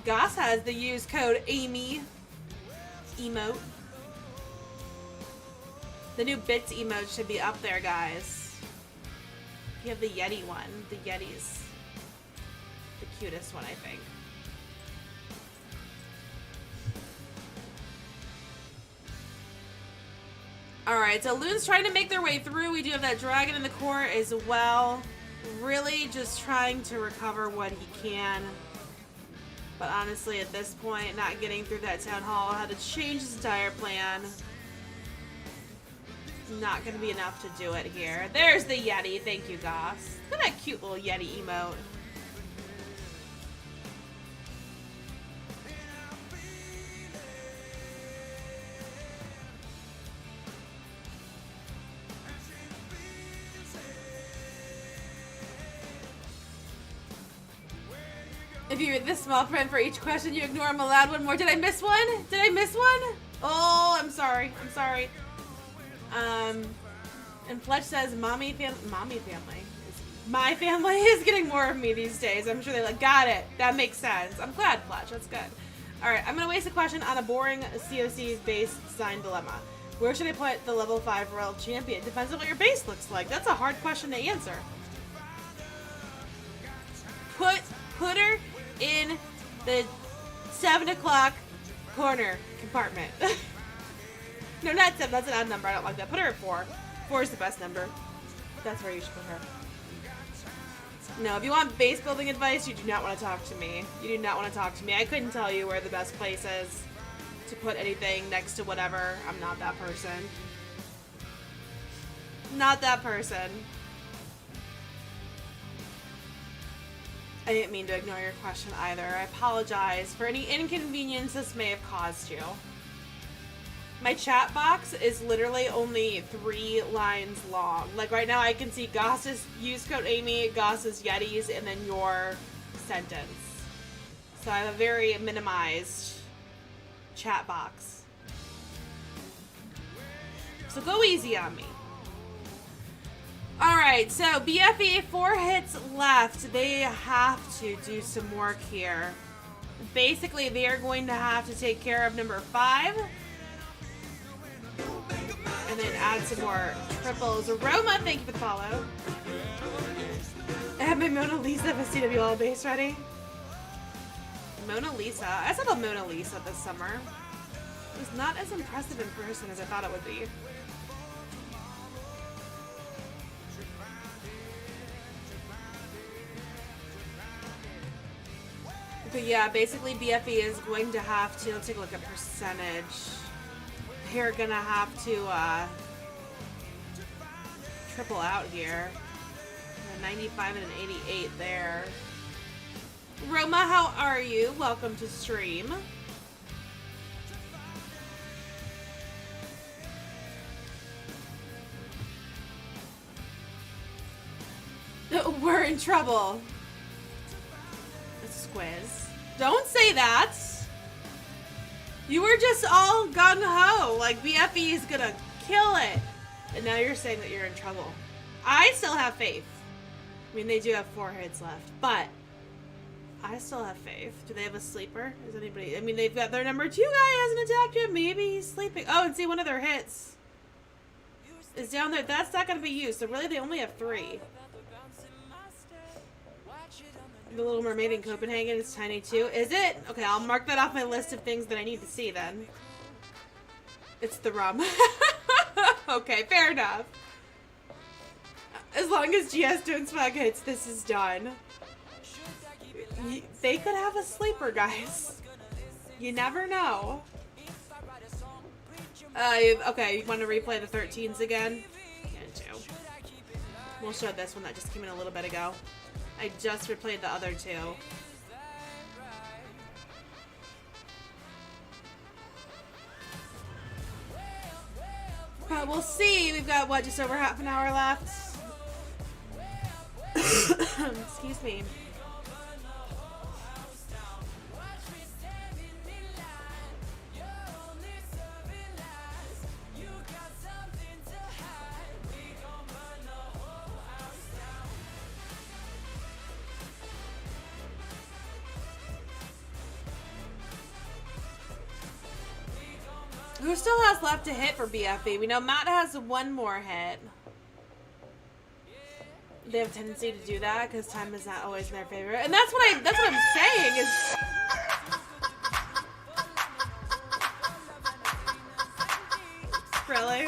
Goss has the use code Amy emote. The new bits emote should be up there, guys. You have the Yeti one. The Yeti's the cutest one, I think. Alright, so Loon's trying to make their way through. We do have that dragon in the core as well. Really just trying to recover what he can. But honestly, at this point, not getting through that town hall had to change his entire plan. Not gonna be enough to do it here. There's the Yeti. Thank you, Goss. Look at that cute little Yeti emote. If you read this small print for each question, you ignore them aloud one more. Did I miss one? Did I miss one? Oh, I'm sorry. I'm sorry. And Fletch says, mommy family. My family is getting more of me these days. I'm sure they're like, got it. That makes sense. I'm glad, Fletch. That's good. All right, I'm going to waste a question on a boring COC-based design dilemma. Where should I put the level 5 world champion? Depends on what your base looks like. That's a hard question to answer. Put her in the 7 o'clock corner compartment. No, not 7. That's an odd number. I don't like that. Put her at 4. 4 is the best number. That's where you should put her. No, if you want base building advice, you do not want to talk to me. You do not want to talk to me. I couldn't tell you where the best place is to put anything next to whatever. I'm not that person. Not that person. I didn't mean to ignore your question either. I apologize for any inconvenience this may have caused you. My chat box is literally only 3 lines long. Like right now I can see Goss's use code Amy, Goss's Yetis, and then your sentence. So I have a very minimized chat box. So go easy on me. Alright, so BFE, 4 hits left. They have to do some work here. Basically, they are going to have to take care of number 5. And then add some more triples. Aroma, thank you for the follow. I have my Mona Lisa of a CWL base ready. Mona Lisa. I saw the Mona Lisa this summer. It was not as impressive in person as I thought it would be. But yeah, basically BFE is going to have to, let's take a look at percentage. They're gonna have to triple out here. A 95 and an 88 there. Roma, how are you? Welcome to stream. We're in trouble. Squiz. Don't say that. You were just all gung-ho, like BFE is gonna kill it. And now you're saying that you're in trouble. I still have faith. I mean, they do have 4 hits left, but I still have faith. Do they have a sleeper? Is anybody... I mean, they've got their number 2 guy hasn't attacked yet. Maybe he's sleeping. Oh, and see, one of their hits is down there. That's not gonna be used, so really they only have 3. The Little Mermaid in Copenhagen is tiny too. Is it? Okay, I'll mark that off my list of things that I need to see then. It's the rum. Okay, fair enough. As long as GS don't swag hits, this is done. They could have a sleeper, guys. You never know. Okay, you want to replay the 13s again? Can't do. We'll show this one that just came in a little bit ago. I just replayed the other 2. But we'll see. We've got, what, just over half an hour left? Excuse me. Who still has left to hit for BFE? We know Matt has 1 more hit. They have a tendency to do that because time is not always in their favor, and that's what I'm saying is. Really?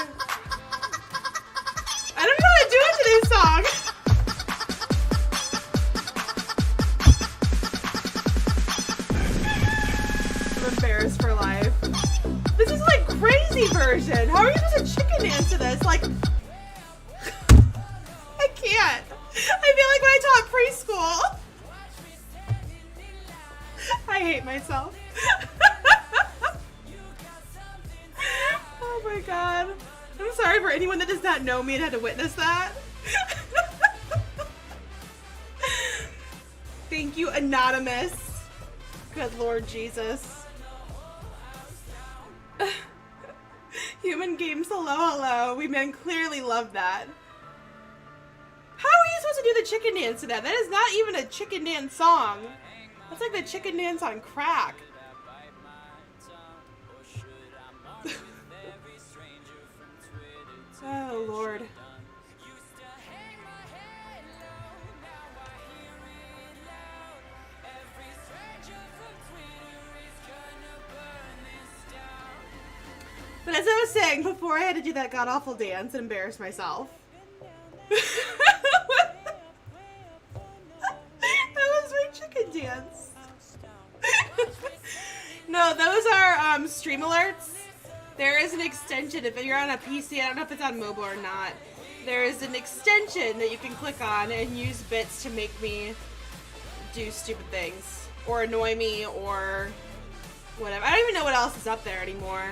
I don't know how to do it to this song. god. How are you supposed to chicken dance to this? Like, I can't. I feel like when I taught preschool. I hate myself. Oh my god. I'm sorry for anyone that does not know me and had to witness that. Thank you, Anonymous. Good Lord Jesus. Human Games, hello, hello. We men clearly love that. How are you supposed to do the chicken dance to that? That is not even a chicken dance song. That's like the chicken dance on crack. Oh, Lord. But as I was saying, before I had to do that god-awful dance and embarrass myself. That was my chicken dance. No, those are stream alerts. There is an extension, if you're on a PC, I don't know if it's on mobile or not. There is an extension that you can click on and use bits to make me do stupid things. Or annoy me, or whatever. I don't even know what else is up there anymore.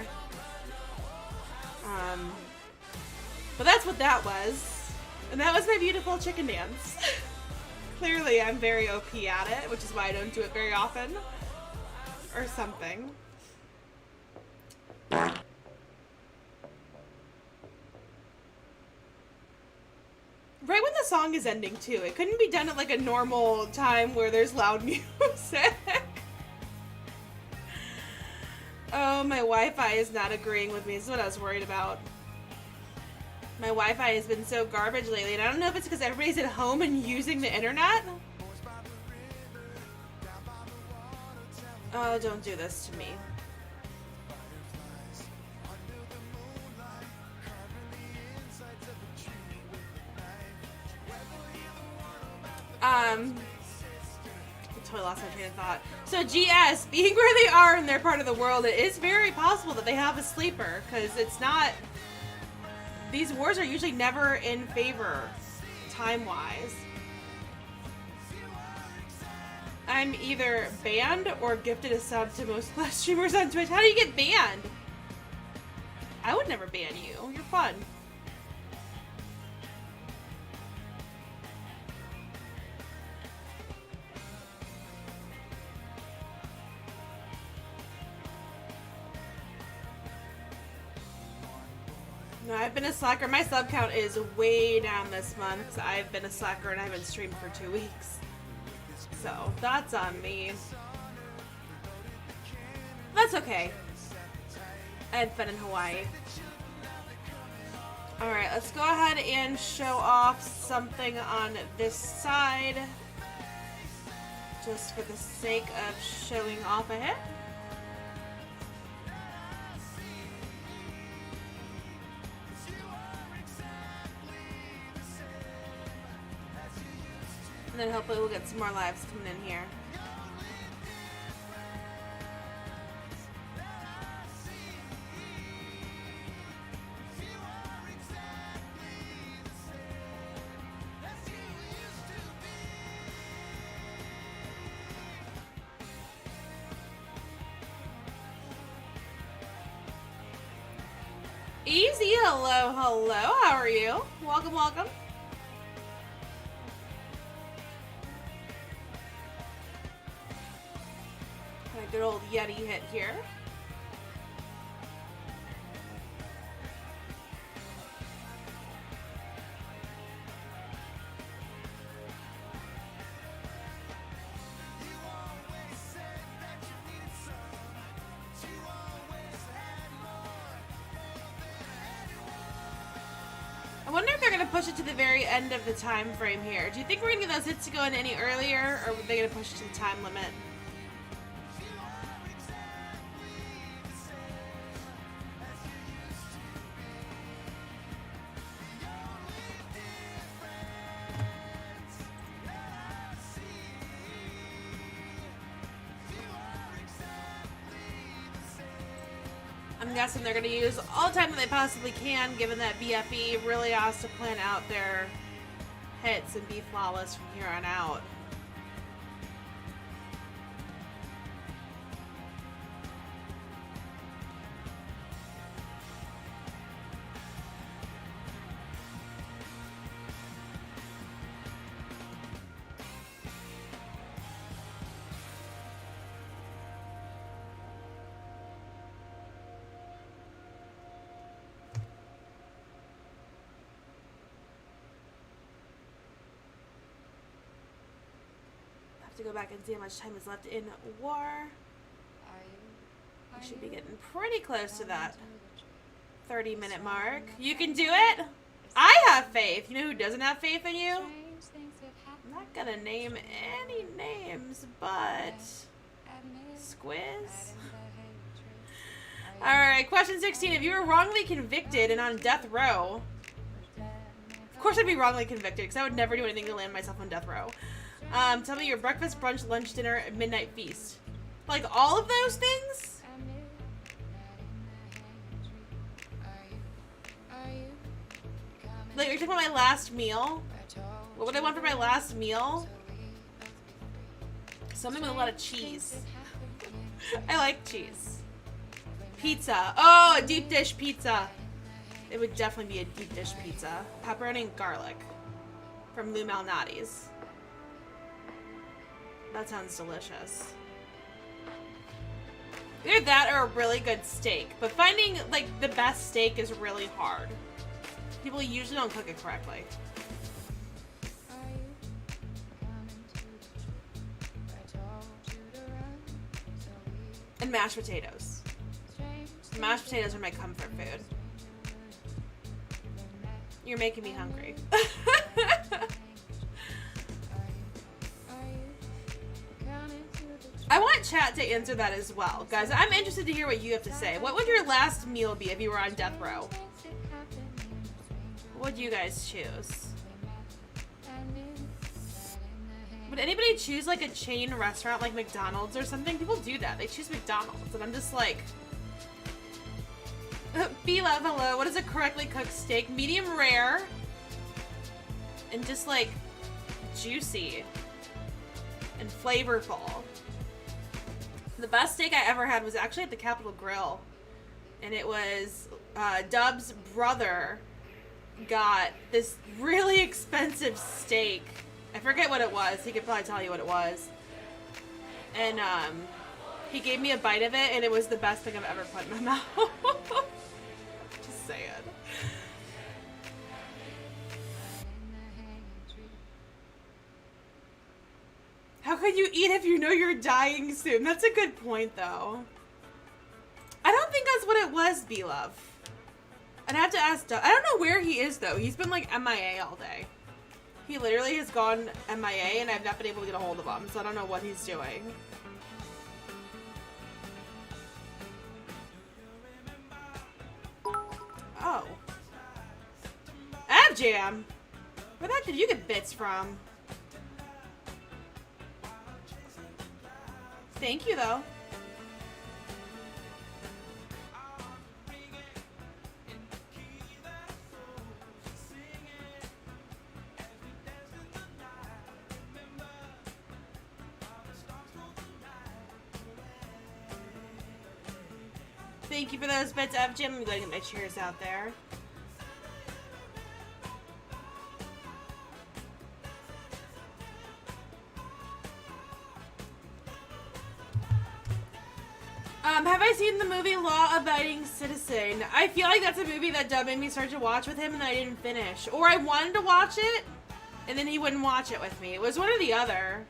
But that's what that was. And that was my beautiful chicken dance. Clearly I'm very OP at it, which is why I don't do it very often. Or something. Right when the song is ending too. It couldn't be done at like a normal time where there's loud music. Oh, my Wi-Fi is not agreeing with me. This is what I was worried about. My Wi-Fi has been so garbage lately, and I don't know if it's because everybody's at home and using the internet. Oh, don't do this to me. I totally lost my train of thought. So GS, being where they are in their part of the world, it is very possible that they have a sleeper, because it's not... These wars are usually never in favor, time-wise. I'm either banned or gifted a sub to most class streamers on Twitch. How do you get banned? I would never ban you. You're fun. No, I've been a slacker. My sub count is way down this month. I've been a slacker and I haven't streamed for 2 weeks. So, that's on me. That's okay. I had fun in Hawaii. Alright, let's go ahead and show off something on this side. Just for the sake of showing off a hit. And then hopefully we'll get some more lives coming in here. Easy, hello, hello, how are you? Welcome, welcome. Good old Yeti hit here. I wonder if they're going to push it to the very end of the time frame here. Do you think we're going to get those hits to go in any earlier, or are they going to push it to the time limit? I'm I'm guessing they're going to use all the time that they possibly can, given that BFE really has to plan out their hits and be flawless from here on out. To go back and see how much time is left in war. We should be getting pretty close to that 30-minute mark. You can do it. I have faith. You know who doesn't have faith in you? I'm not gonna name any names, but Squiz. Alright, question 16. If you were wrongly convicted and on death row, of course I'd be wrongly convicted because I would never do anything to land myself on death row. Tell me your breakfast, brunch, lunch, dinner, and midnight feast. Like all of those things? Like, are you talking about my last meal? What would I want for my last meal? Something with a lot of cheese. I like cheese. Pizza. Oh, a deep dish pizza. It would definitely be a deep dish pizza. Pepperoni and garlic. From Lou Malnati's. That sounds delicious. Either that or a really good steak. But finding, like, the best steak is really hard. People usually don't cook it correctly. And mashed potatoes. Mashed potatoes are my comfort food. You're making me hungry. I want chat to answer that as well. Guys, I'm interested to hear what you have to say. What would your last meal be if you were on death row? What would you guys choose? Would anybody choose like a chain restaurant like McDonald's or something? People do that. They choose McDonald's. And I'm just like... B-Love, hello. What is a correctly cooked steak? Medium rare. And just like... juicy. And flavorful. The best steak I ever had was actually at the Capitol Grill. And it was Dub's brother got this really expensive steak. I forget what it was. He could probably tell you what it was. And he gave me a bite of it, and it was the best thing I've ever put in my mouth. Just saying. How could you eat if you know you're dying soon? That's a good point, though. I don't think that's what it was, B-Love. I'd have to ask Doug. I don't know where he is, though. He's been, like, MIA all day. He literally has gone MIA, and I've not been able to get a hold of him, so I don't know what he's doing. Oh. Avjam! Where the heck did you get bits from? Thank you, though. Thank you for those bits, FJ. I'm going to get my cheers out there. Have I seen the movie Law Abiding Citizen? I feel like that's a movie that Dub made me start to watch with him and I didn't finish. Or I wanted to watch it, and then he wouldn't watch it with me. It was one or the other.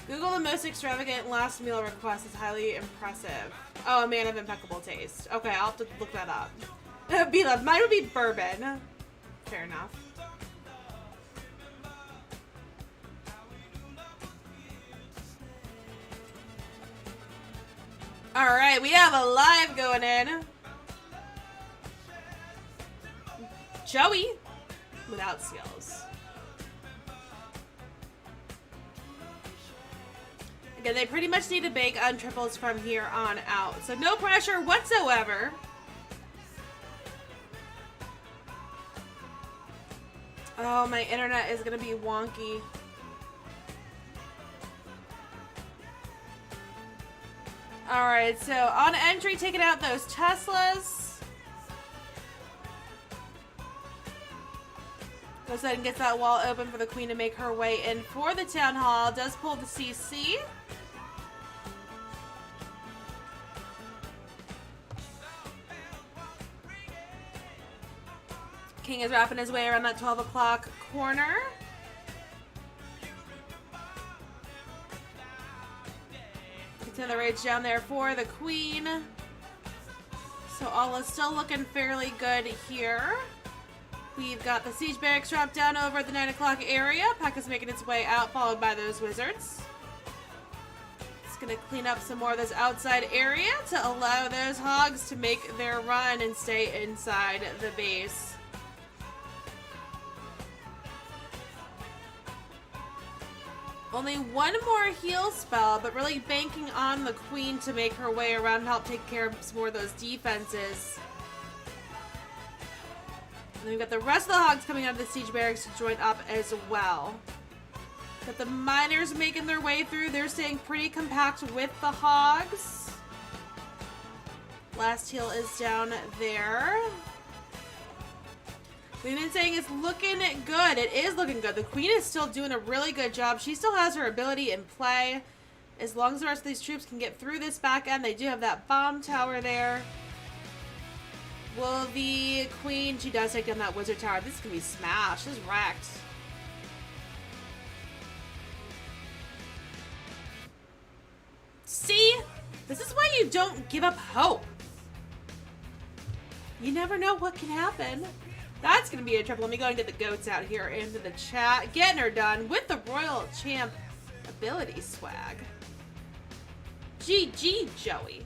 Google the most extravagant last meal request is highly impressive. Oh, a man of impeccable taste. Okay, I'll have to look that up. B-Love, mine would be bourbon. Fair enough. Alright, we have a live going in. Joey, without skills. I Yeah, they pretty much need to bake on triples from here on out. So no pressure whatsoever. Oh, my internet is going to be wonky. Alright, so on entry, taking out those Teslas. Goes ahead and gets that wall open for the queen to make her way in for the town hall. Does pull the CC. King is wrapping his way around that 12 o'clock corner. Continue the rage down there for the queen. So all is still looking fairly good here. We've got the siege barracks dropped down over at the 9 o'clock area. Pack is making its way out, followed by those wizards. It's going to clean up some more of this outside area to allow those hogs to make their run and stay inside the base. Only one more heal spell, but really banking on the queen to make her way around and help take care of some more of those defenses. And then we've got the rest of the hogs coming out of the siege barracks to join up as well. Got the miners making their way through. They're staying pretty compact with the hogs. Last heal is down there. We've been saying it's looking good. It is looking good. The queen is still doing a really good job. She still has her ability in play. As long as the rest of these troops can get through this back end, they do have that bomb tower there. Will the queen, she does take down that wizard tower. This is going to be smashed. This is wrecked. See? This is why you don't give up hope. You never know what can happen. That's going to be a triple. Let me go and get the goats out here into the chat. Getting her done with the Royal Champ ability swag. GG, Joey.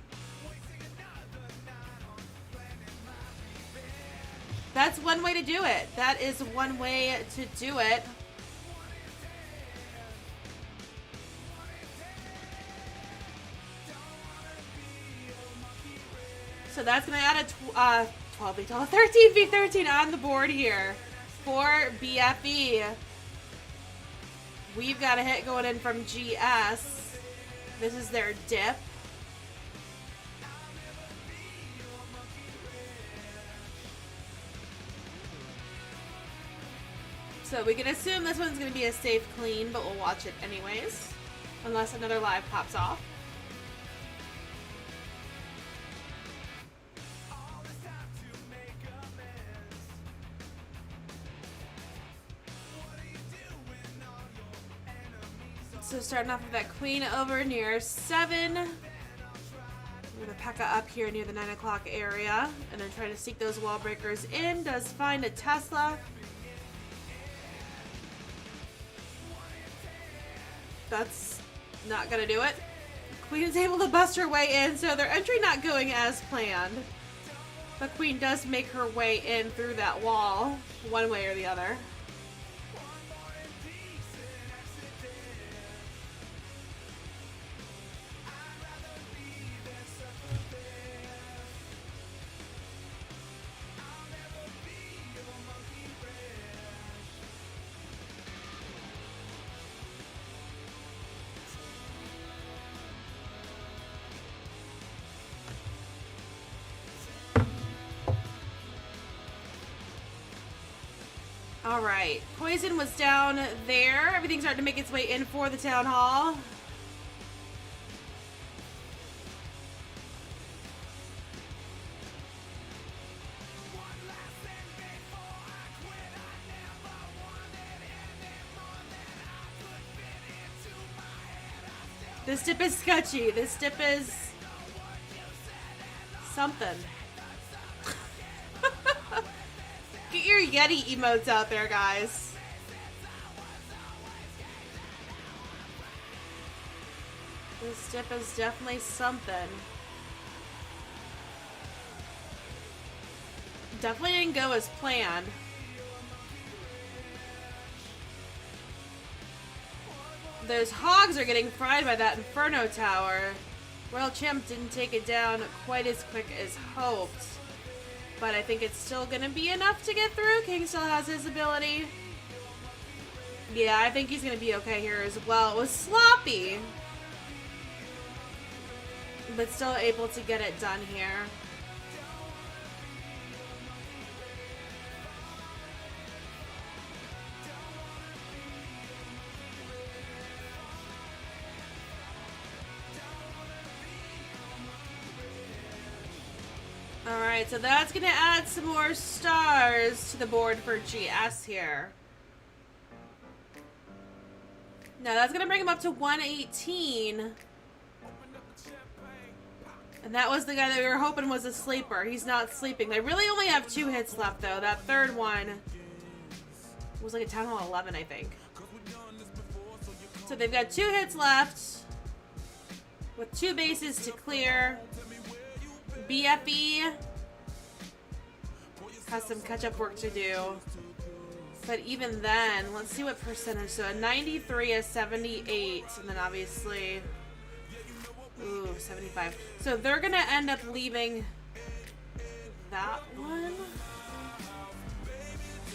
That's one way to do it. That is one way to do it. So that's going to add a 12v12, 13v13 on the board here for BFE. We've got a hit going in from GS. This is their dip. So we can assume this one's going to be a safe clean, but we'll watch it anyways. Unless another live pops off. So starting off with that queen over near 7. We're going to pack up here near the 9 o'clock area. And then try to seek those wall breakers in. Does find a Tesla. That's not going to do it. Queen is able to bust her way in. So their entry not going as planned. But Queen does make her way in through that wall. One way or the other. Alright, poison was down there. Everything's starting to make its way in for the town hall. This dip is sketchy. This dip is something. Get your Yeti emotes out there, guys. This dip is definitely something. Definitely didn't go as planned. Those hogs are getting fried by that Inferno Tower. Royal Champ didn't take it down quite as quick as hoped. But I think it's still going to be enough to get through. King still has his ability. Yeah, I think he's going to be okay here as well. It was sloppy. But still able to get it done here. Alright, so that's going to add some more stars to the board for GS here. Now that's going to bring him up to 118. And that was the guy that we were hoping was a sleeper. He's not sleeping. They really only have 2 hits left, though. That third one was like a Town Hall 11, I think. So they've got 2 hits left with 2 bases to clear. BFE has some catch-up work to do. But even then, let's see what percentage. So a 93, a 78, and then obviously, ooh, 75. So they're going to end up leaving that one.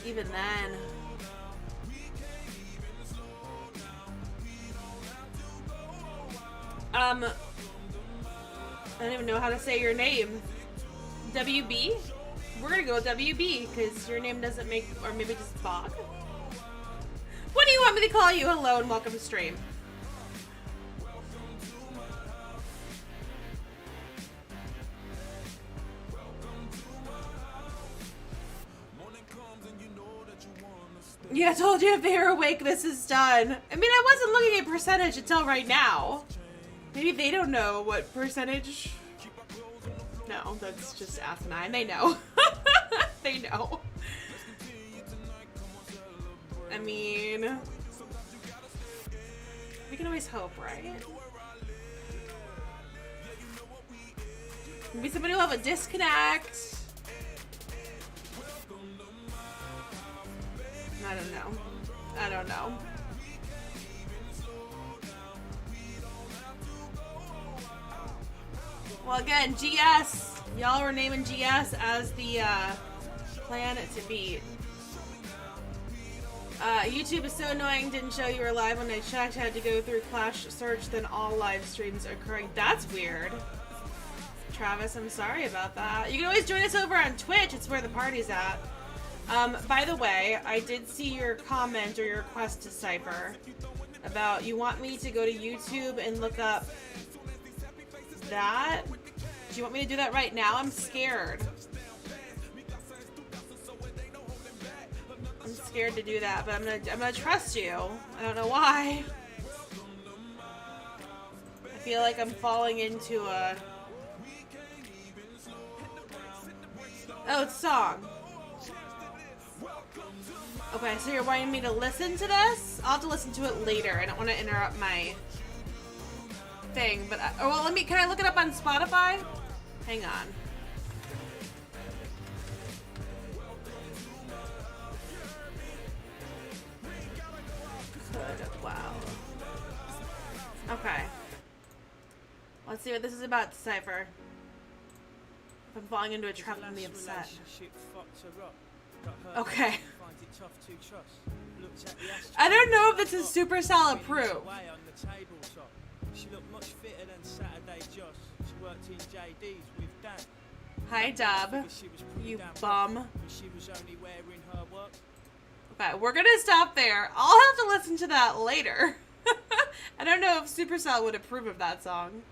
Even then. I don't even know how to say your name. WB? We're gonna go with WB, because your name doesn't make, or maybe just Bog? What do you want me to call you? Hello and welcome to stream. Yeah, I told you if they're awake, this is done. I mean, I wasn't looking at percentage until right now. Maybe they don't know what percentage. No, that's just asinine. They know. They know. I mean, we can always hope, right? Maybe somebody will have a disconnect. I don't know. I don't know. Well, again, GS. Y'all were naming GS as the plan to beat. YouTube is so annoying. Didn't show you were live when I checked. Had to go through Clash search, then all live streams are occurring. That's weird. Travis, I'm sorry about that. You can always join us over on Twitch. It's where the party's at. By the way, I did see your comment or your request to Cypher about you want me to go to YouTube and look up that. Do you want me to do that right now? I'm scared. I'm scared to do that, but I'm gonna trust you. I don't know why. I feel like I'm falling into a... Oh, it's a song. Okay, so you're wanting me to listen to this? I'll have to listen to it later. I don't want to interrupt my thing, but well, can I look it up on Spotify? Hang on. Wow. Okay. Let's see what this is about, Cypher. If I'm falling into a trap, I'm gonna be upset. Okay. I don't know if it's a Supercell approved. Hi, Dub. You bum. Okay, we're gonna stop there. I'll have to listen to that later. I don't know if Supercell would approve of that song.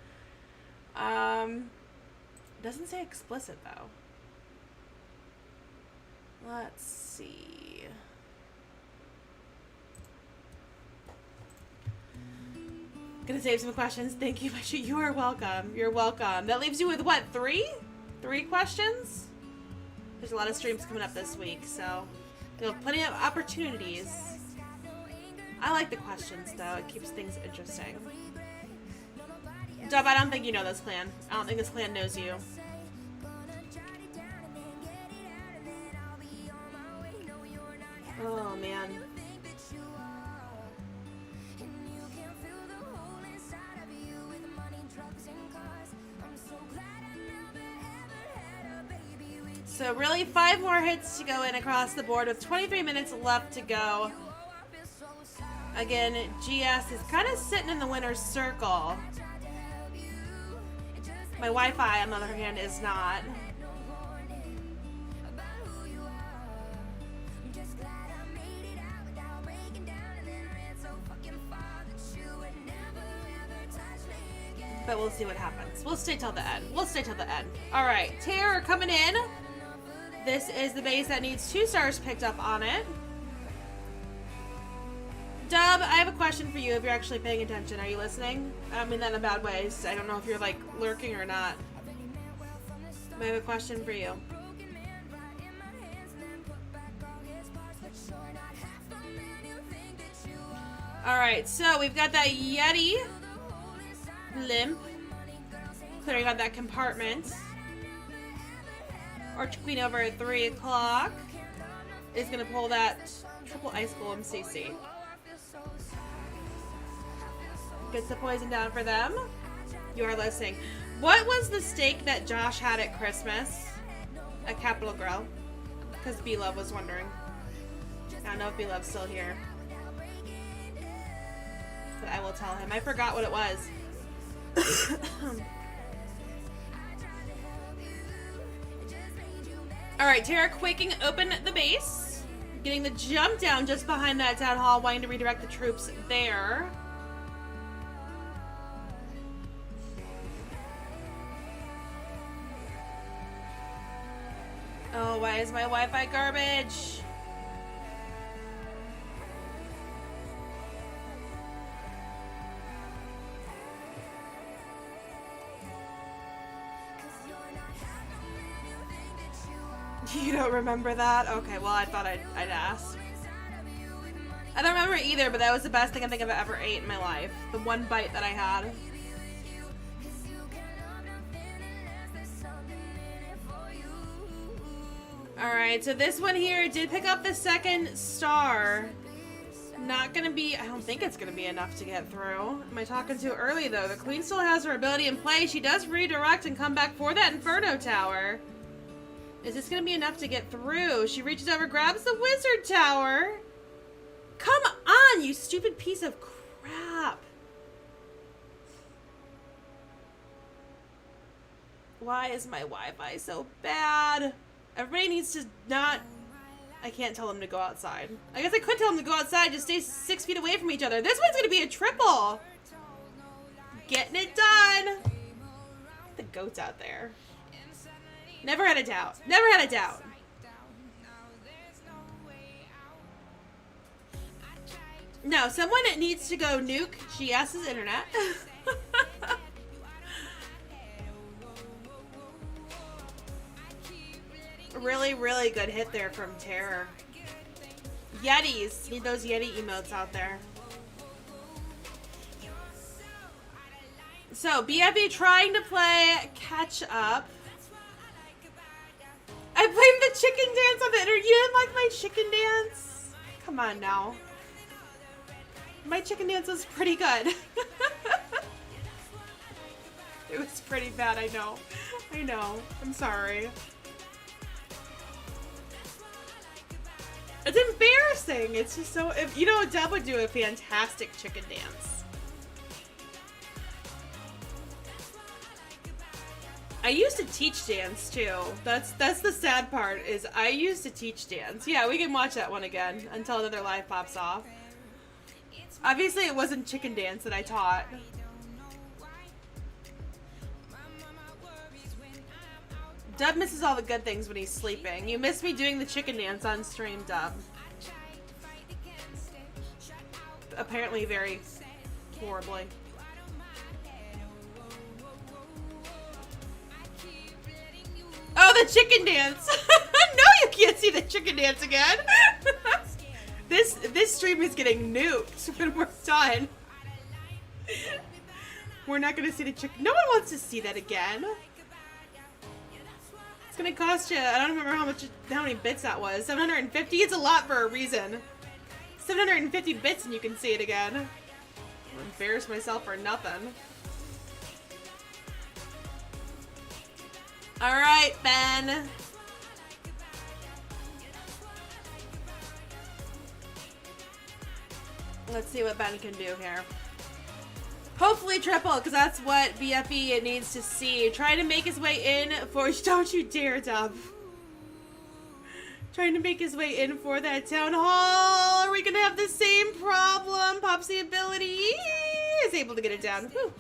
Doesn't say explicit though. Let's see. Gonna save some questions. Thank you much. You are welcome. You're welcome. That leaves you with what, 3? 3 questions? There's a lot of streams coming up this week, so you'll have plenty of opportunities. I like the questions though. It keeps things interesting. Dub, I don't think you know this clan. I don't think this clan knows you. Oh, man. So really 5 more hits to go in across the board with 23 minutes left to go. Again, GS is kind of sitting in the winner's circle. My Wi-Fi, on the other hand, is not. But we'll see what happens. We'll stay till the end. We'll stay till the end. All right, Terror coming in. This is the base that needs 2 stars picked up on it. Dub, I have a question for you if you're actually paying attention. Are you listening? I don't mean that in a bad way. I don't know if you're like lurking or not. I have a question for you. Alright, so we've got that Yeti limp. Clearing out that compartment. Arch Queen over at 3 o'clock is going to pull that triple ice golem CC. Gets the poison down for them. You are listening. What was the steak that Josh had at Christmas at Capital Grill? Because B-Love was wondering. I don't know if B-Love's still here. But I will tell him. I forgot what it was. Alright, Tara quaking open the base. Getting the jump down just behind that town hall, wanting to redirect the troops there. Oh, why is my Wi-Fi garbage? You don't remember that? Okay, well, I thought I'd ask. I don't remember either, but that was the best thing I think I've ever ate in my life. The one bite that I had. Alright, so this one here did pick up the 2nd star. Not gonna be, I don't think it's gonna be enough to get through. Am I talking too early though? The queen still has her ability in play. She does redirect and come back for that Inferno Tower. Is this gonna be enough to get through? She reaches over, grabs the Wizard Tower. Come on, you stupid piece of crap. Why is my Wi-Fi so bad? Everybody needs to not... I can't tell them to go outside. I guess I could tell them to go outside. Just stay 6 feet away from each other. This one's going to be a triple. Getting it done. The goat's out there. Never had a doubt. Never had a doubt. No, someone needs to go nuke GS's internet. Really, really good hit there from Terror. Yetis. Need those Yeti emotes out there. So, BFB trying to play catch up. I blamed the chicken dance on the internet. You didn't like my chicken dance? Come on now. My chicken dance was pretty good. It was pretty bad, I know. I know. I'm sorry. It's embarrassing. It's just so... You know, Deb would do a fantastic chicken dance. I used to teach dance, too. That's the sad part, is I used to teach dance. Yeah, we can watch that one again until another live pops off. Obviously, it wasn't chicken dance that I taught. Dub misses all the good things when he's sleeping. You miss me doing the chicken dance on stream, Dub. Apparently very horribly. Oh, the chicken dance! No, you can't see the chicken dance again! This stream is getting nuked when we're done. We're not gonna see the chicken. No one wants to see that again. It's gonna cost you, I don't remember how many bits that was. 750? It's a lot for a reason. 750 bits and you can see it again. I'll embarrass myself for nothing. Alright, Ben. Let's see what Ben can do here. Hopefully triple, because that's what BFE needs to see. Trying to make his way in for... Don't you dare, Dub. Trying to make his way in for that town hall. Are we going to have the same problem? Pops the ability. Is able to get it down. Whew.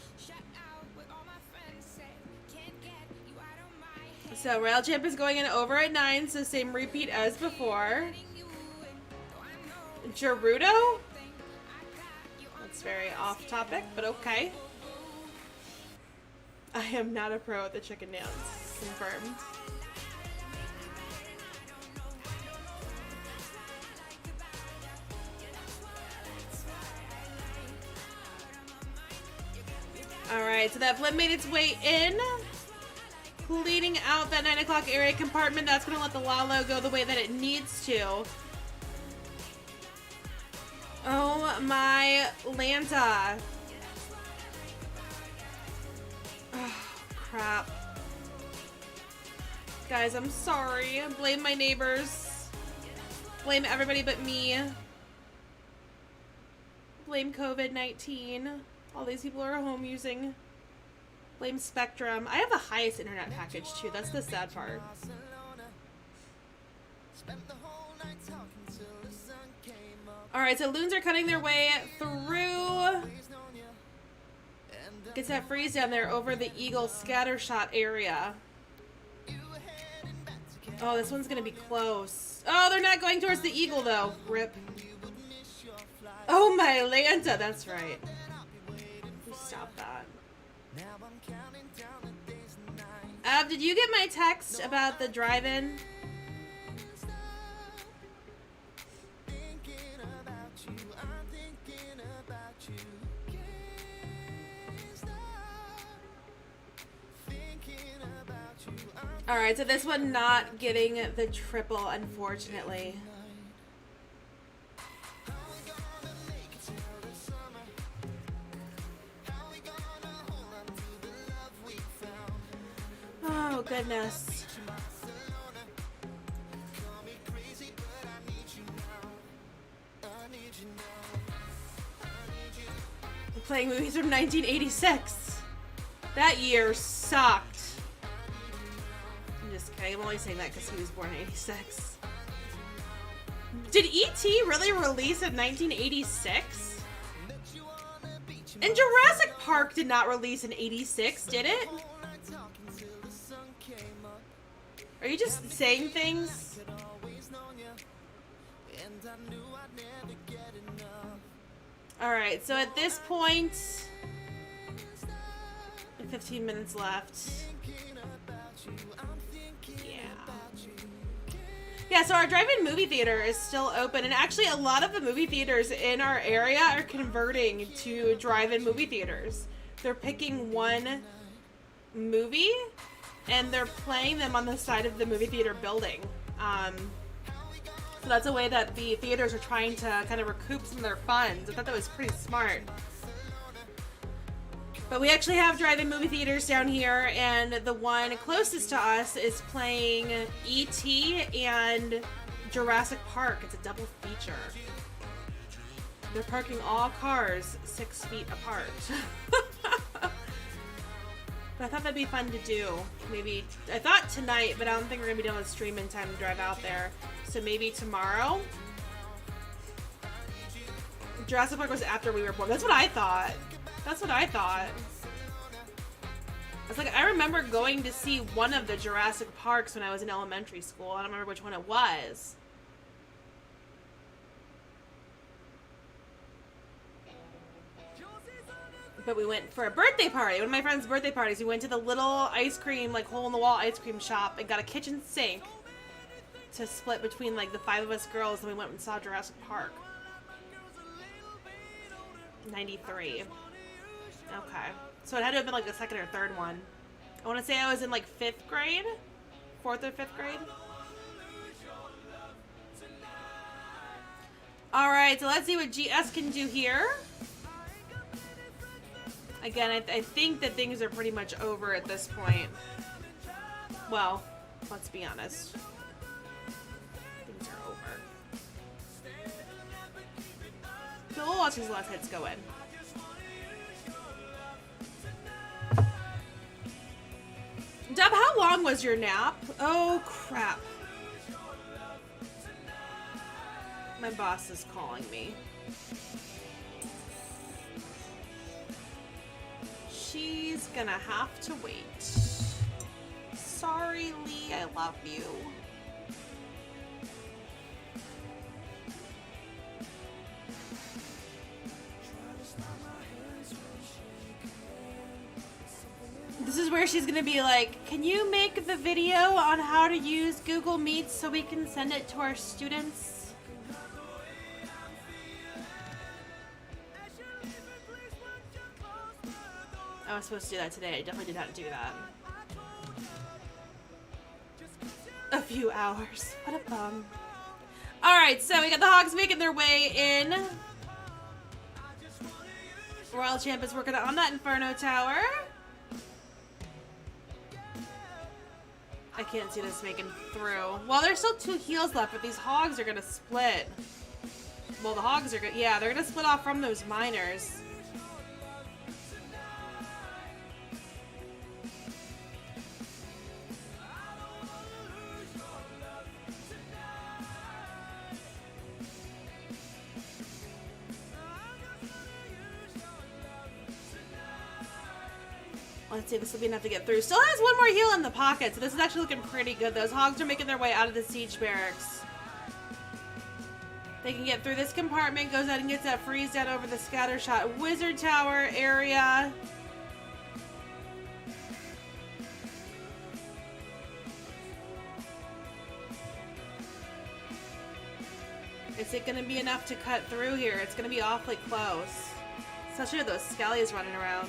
So Rail Champ is going in over at 9, so same repeat as before. Gerudo? That's very off topic, but okay. I am not a pro at the chicken dance. Confirmed. Alright, so that flip made its way in. Cleaning out that 9 o'clock area compartment. That's going to let the Lalo go the way that it needs to. Oh my Lanta. Oh, crap. Guys, I'm sorry. Blame my neighbors. Blame everybody but me. Blame COVID-19. All these people are home using. Blame Spectrum. I have the highest internet package too. That's the sad part. Alright, so loons are cutting their way through. Gets that freeze down there over the Eagle scattershot area. Oh, this one's gonna be close. Oh, they're not going towards the Eagle though. Rip. Oh my Lanta, that's right. Stop that. Did you get my text about the drive-in? Alright, so this one not getting the triple, unfortunately. Oh, goodness. I'm playing movies from 1986. That year sucked. I'm just kidding. I'm only saying that because he was born in 86. Did E.T. really release in 1986? And Jurassic Park did not release in 86, did it? Are you just saying things? Alright, so at this point, 15 minutes left. Yeah, so our drive-in movie theater is still open, and actually a lot of the movie theaters in our area are converting to drive-in movie theaters. They're picking one movie and they're playing them on the side of the movie theater building. So that's a way that the theaters are trying to kind of recoup some of their funds. I thought that was pretty smart. But we actually have drive-in movie theaters down here, and the one closest to us is playing E.T. and Jurassic Park. It's a double feature. They're parking all cars 6 feet apart. But I thought that'd be fun to do. Maybe, I thought tonight, but I don't think we're gonna be done with stream in time to drive out there. So maybe tomorrow? Jurassic Park was after we were born. That's what I thought. That's what I thought. I was like, I remember going to see one of the Jurassic Parks when I was in elementary school. I don't remember which one it was. But we went for a birthday party. One of my friend's birthday parties. We went to the little ice cream, like hole-in-the-wall ice cream shop and got a kitchen sink to split between like the 5 of us girls, and we went and saw Jurassic Park. 93. Okay. So it had to have been like the second or third one. I want to say I was in like 5th grade? 4th or 5th grade? Alright, so let's see what GS can do here. Again, I think that things are pretty much over at this point. Well, let's be honest. Things are over. Feel a little watch these last hits go in. Deb, how long was your nap? Oh, crap. My boss is calling me. She's gonna have to wait. Sorry, Lee, I love you. This is where she's gonna be like, can you make the video on how to use Google Meet so we can send it to our students? I was supposed to do that today. I definitely did not do that. A few hours. What a bum. Alright, so we got the Hogs making their way in. Royal Champ is working on that Inferno Tower. I can't see this making through. Well, there's still 2 heals left, but these Hogs are gonna split. Well, the Hogs are gonna, yeah, they're gonna split off from those miners. Let's see, this will be enough to get through. Still has 1 more heal in the pocket, so this is actually looking pretty good. Those Hogs are making their way out of the siege barracks. They can get through this compartment, goes out and gets that freeze down over the scatter shot wizard tower area. Is it going to be enough to cut through here? It's going to be awfully close. Especially with those skellies running around.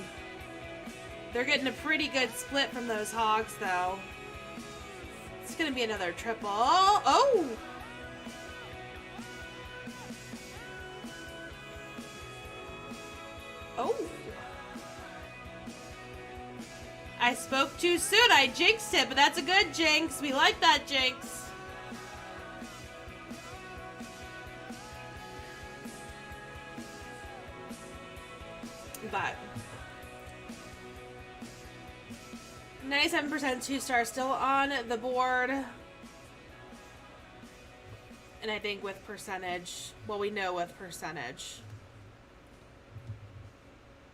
They're getting a pretty good split from those Hogs, though. It's going to be another triple. Oh! Oh! I spoke too soon. I jinxed it, but that's a good jinx. We like that jinx. But 97% 2-star still on the board. And I think with percentage, well, we know with percentage,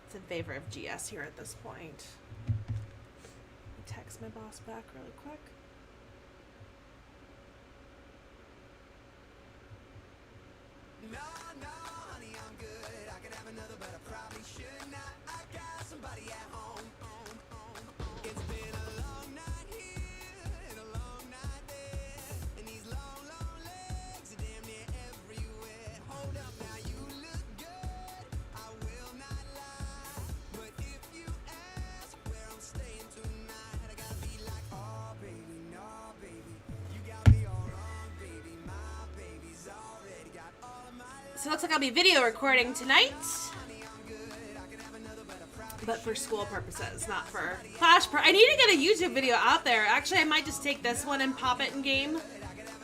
it's in favor of GS here at this point. Text my boss back really quick. No, no, honey, I'm good. I could have another, but I probably should not. I got somebody at home. It's been a long night here and a long night there, and these long, long legs are damn near everywhere. Hold up, now you look good. I will not lie, but if you ask where I'm staying tonight, I gotta be like, oh baby, no baby, you got me all wrong, baby. My baby's already got all of my. So it looks like I'll be video recording tonight. But for school purposes, not for Clash. I need to get a YouTube video out there. Actually, I might just take this one and pop it in game.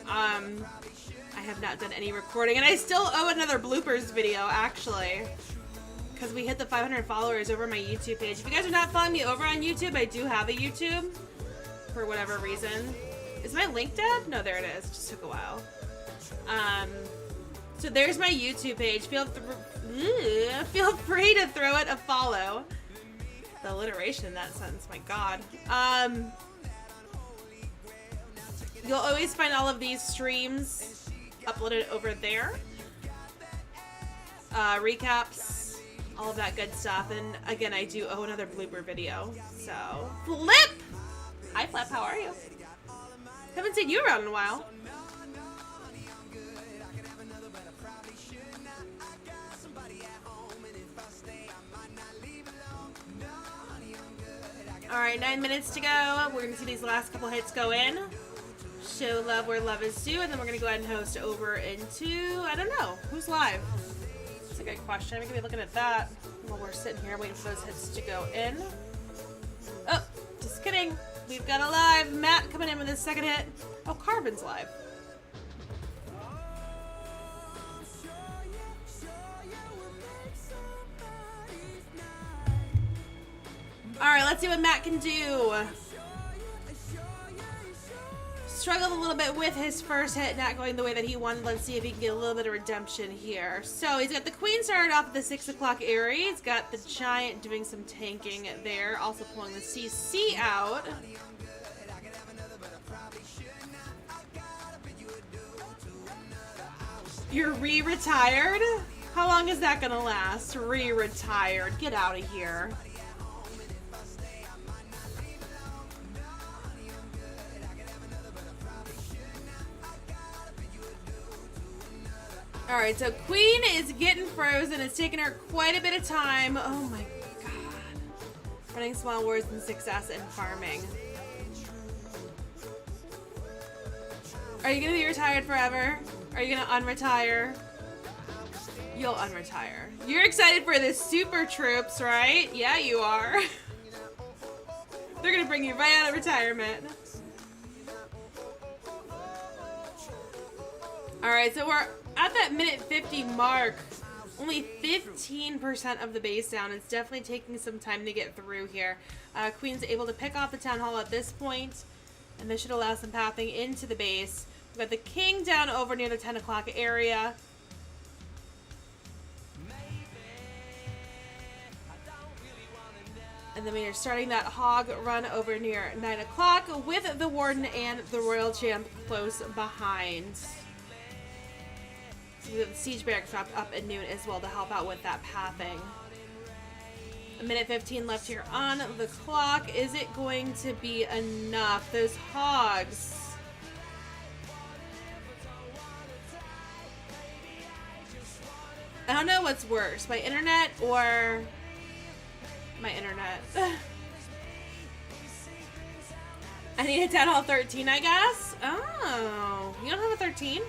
I have not done any recording, and I still owe another bloopers video, actually, because we hit the 500 followers over my YouTube page. If you guys are not following me over on YouTube, I do have a YouTube, for whatever reason. Is my link dead? No, there it is. It just took a while. So there's my YouTube page. Feel free to throw it a follow. The alliteration in that sentence, my God. You'll always find all of these streams uploaded over there. Recaps, all of that good stuff. And again, I do owe another blooper video. So, Flip! Hi, Flip, how are you? Haven't seen you around in a while. Alright, 9 minutes to go. We're going to see these last couple hits go in. Show love where love is due. And then we're going to go ahead and host over into, I don't know, who's live? That's a good question. I'm going to be looking at that while we're sitting here waiting for those hits to go in. Oh, just kidding. We've got a live Matt coming in with his second hit. Oh, Carbon's live. Alright, let's see what Matt can do. Struggled a little bit with his first hit not going the way that he wanted. Let's see if he can get a little bit of redemption here. So he's got the queen started off at the 6 o'clock area. He's got the giant doing some tanking there. Also pulling the CC out. You're re-retired? How long is that gonna last? Re-retired. Get out of here. Alright, so Queen is getting frozen. It's taking her quite a bit of time. Oh my god. Running small wars and success in farming. Are you gonna be retired forever? Are you gonna unretire? You'll unretire. You're excited for the super troops, right? Yeah, you are. They're gonna bring you right out of retirement. Alright, so we're at that minute 50 mark. Only 15% of the base down. It's definitely taking some time to get through here. Queen's able to pick off the town hall at this point, and this should allow some pathing into the base. We've got the king down over near the 10 o'clock area. And then we are starting that hog run over near 9 o'clock with the warden and the royal champ close behind. So the siege barracks dropped up at noon as well to help out with that pathing. A minute 15 left here on the clock. Is it going to be enough? Those hogs. I don't know what's worse, my internet or my internet. I need a town hall 13, I guess. Oh, you don't have a 13?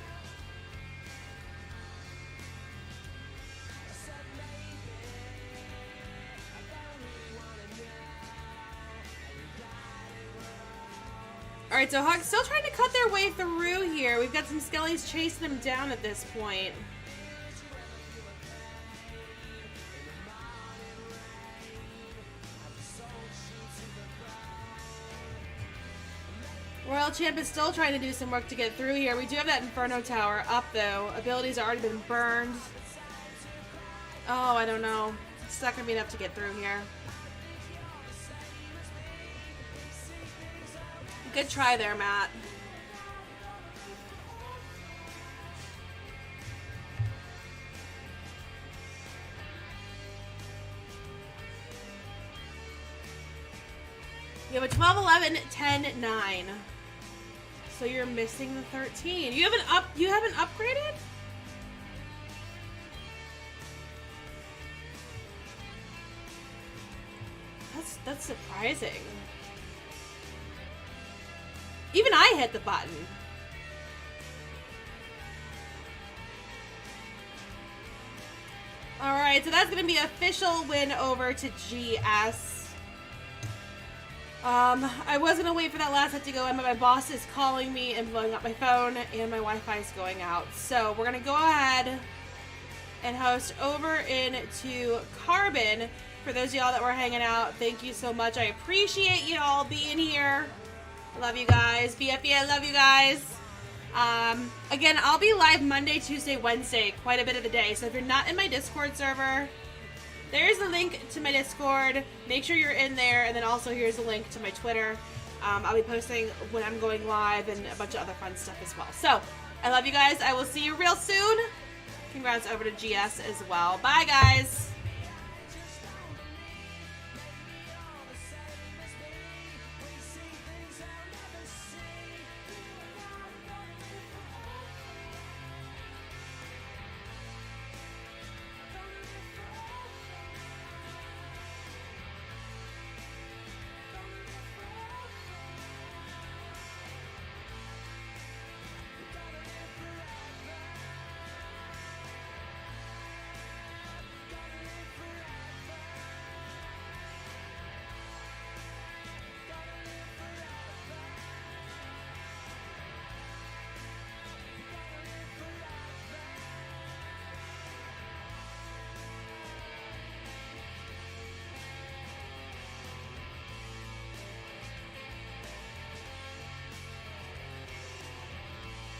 Alright, so Hog's still trying to cut their way through here. We've got some skellies chasing them down at this point. Royal Champ is still trying to do some work to get through here. We do have that Inferno Tower up, though. Abilities have already been burned. Oh, I don't know. It's not going to be enough to get through here. Good try there, Matt. You have a 12, 11, 10, 9. So you're missing the 13. You haven't upgraded? That's surprising. Even I hit the button. Alright, so that's going to be official win over to GS. I was going to wait for that last hit to go in, but my boss is calling me and blowing up my phone, and my Wi-Fi is going out. So we're going to go ahead and host over into Carbon. For those of y'all that were hanging out, thank you so much. I appreciate you all being here. Love you guys. BFE, I love you guys. Again, I'll be live Monday, Tuesday, Wednesday, quite a bit of the day. So if you're not in my Discord server, there's a link to my Discord. Make sure you're in there. And then also here's a link to my Twitter. I'll be posting when I'm going live and a bunch of other fun stuff as well. So I love you guys. I will see you real soon. Congrats over to GS as well. Bye, guys.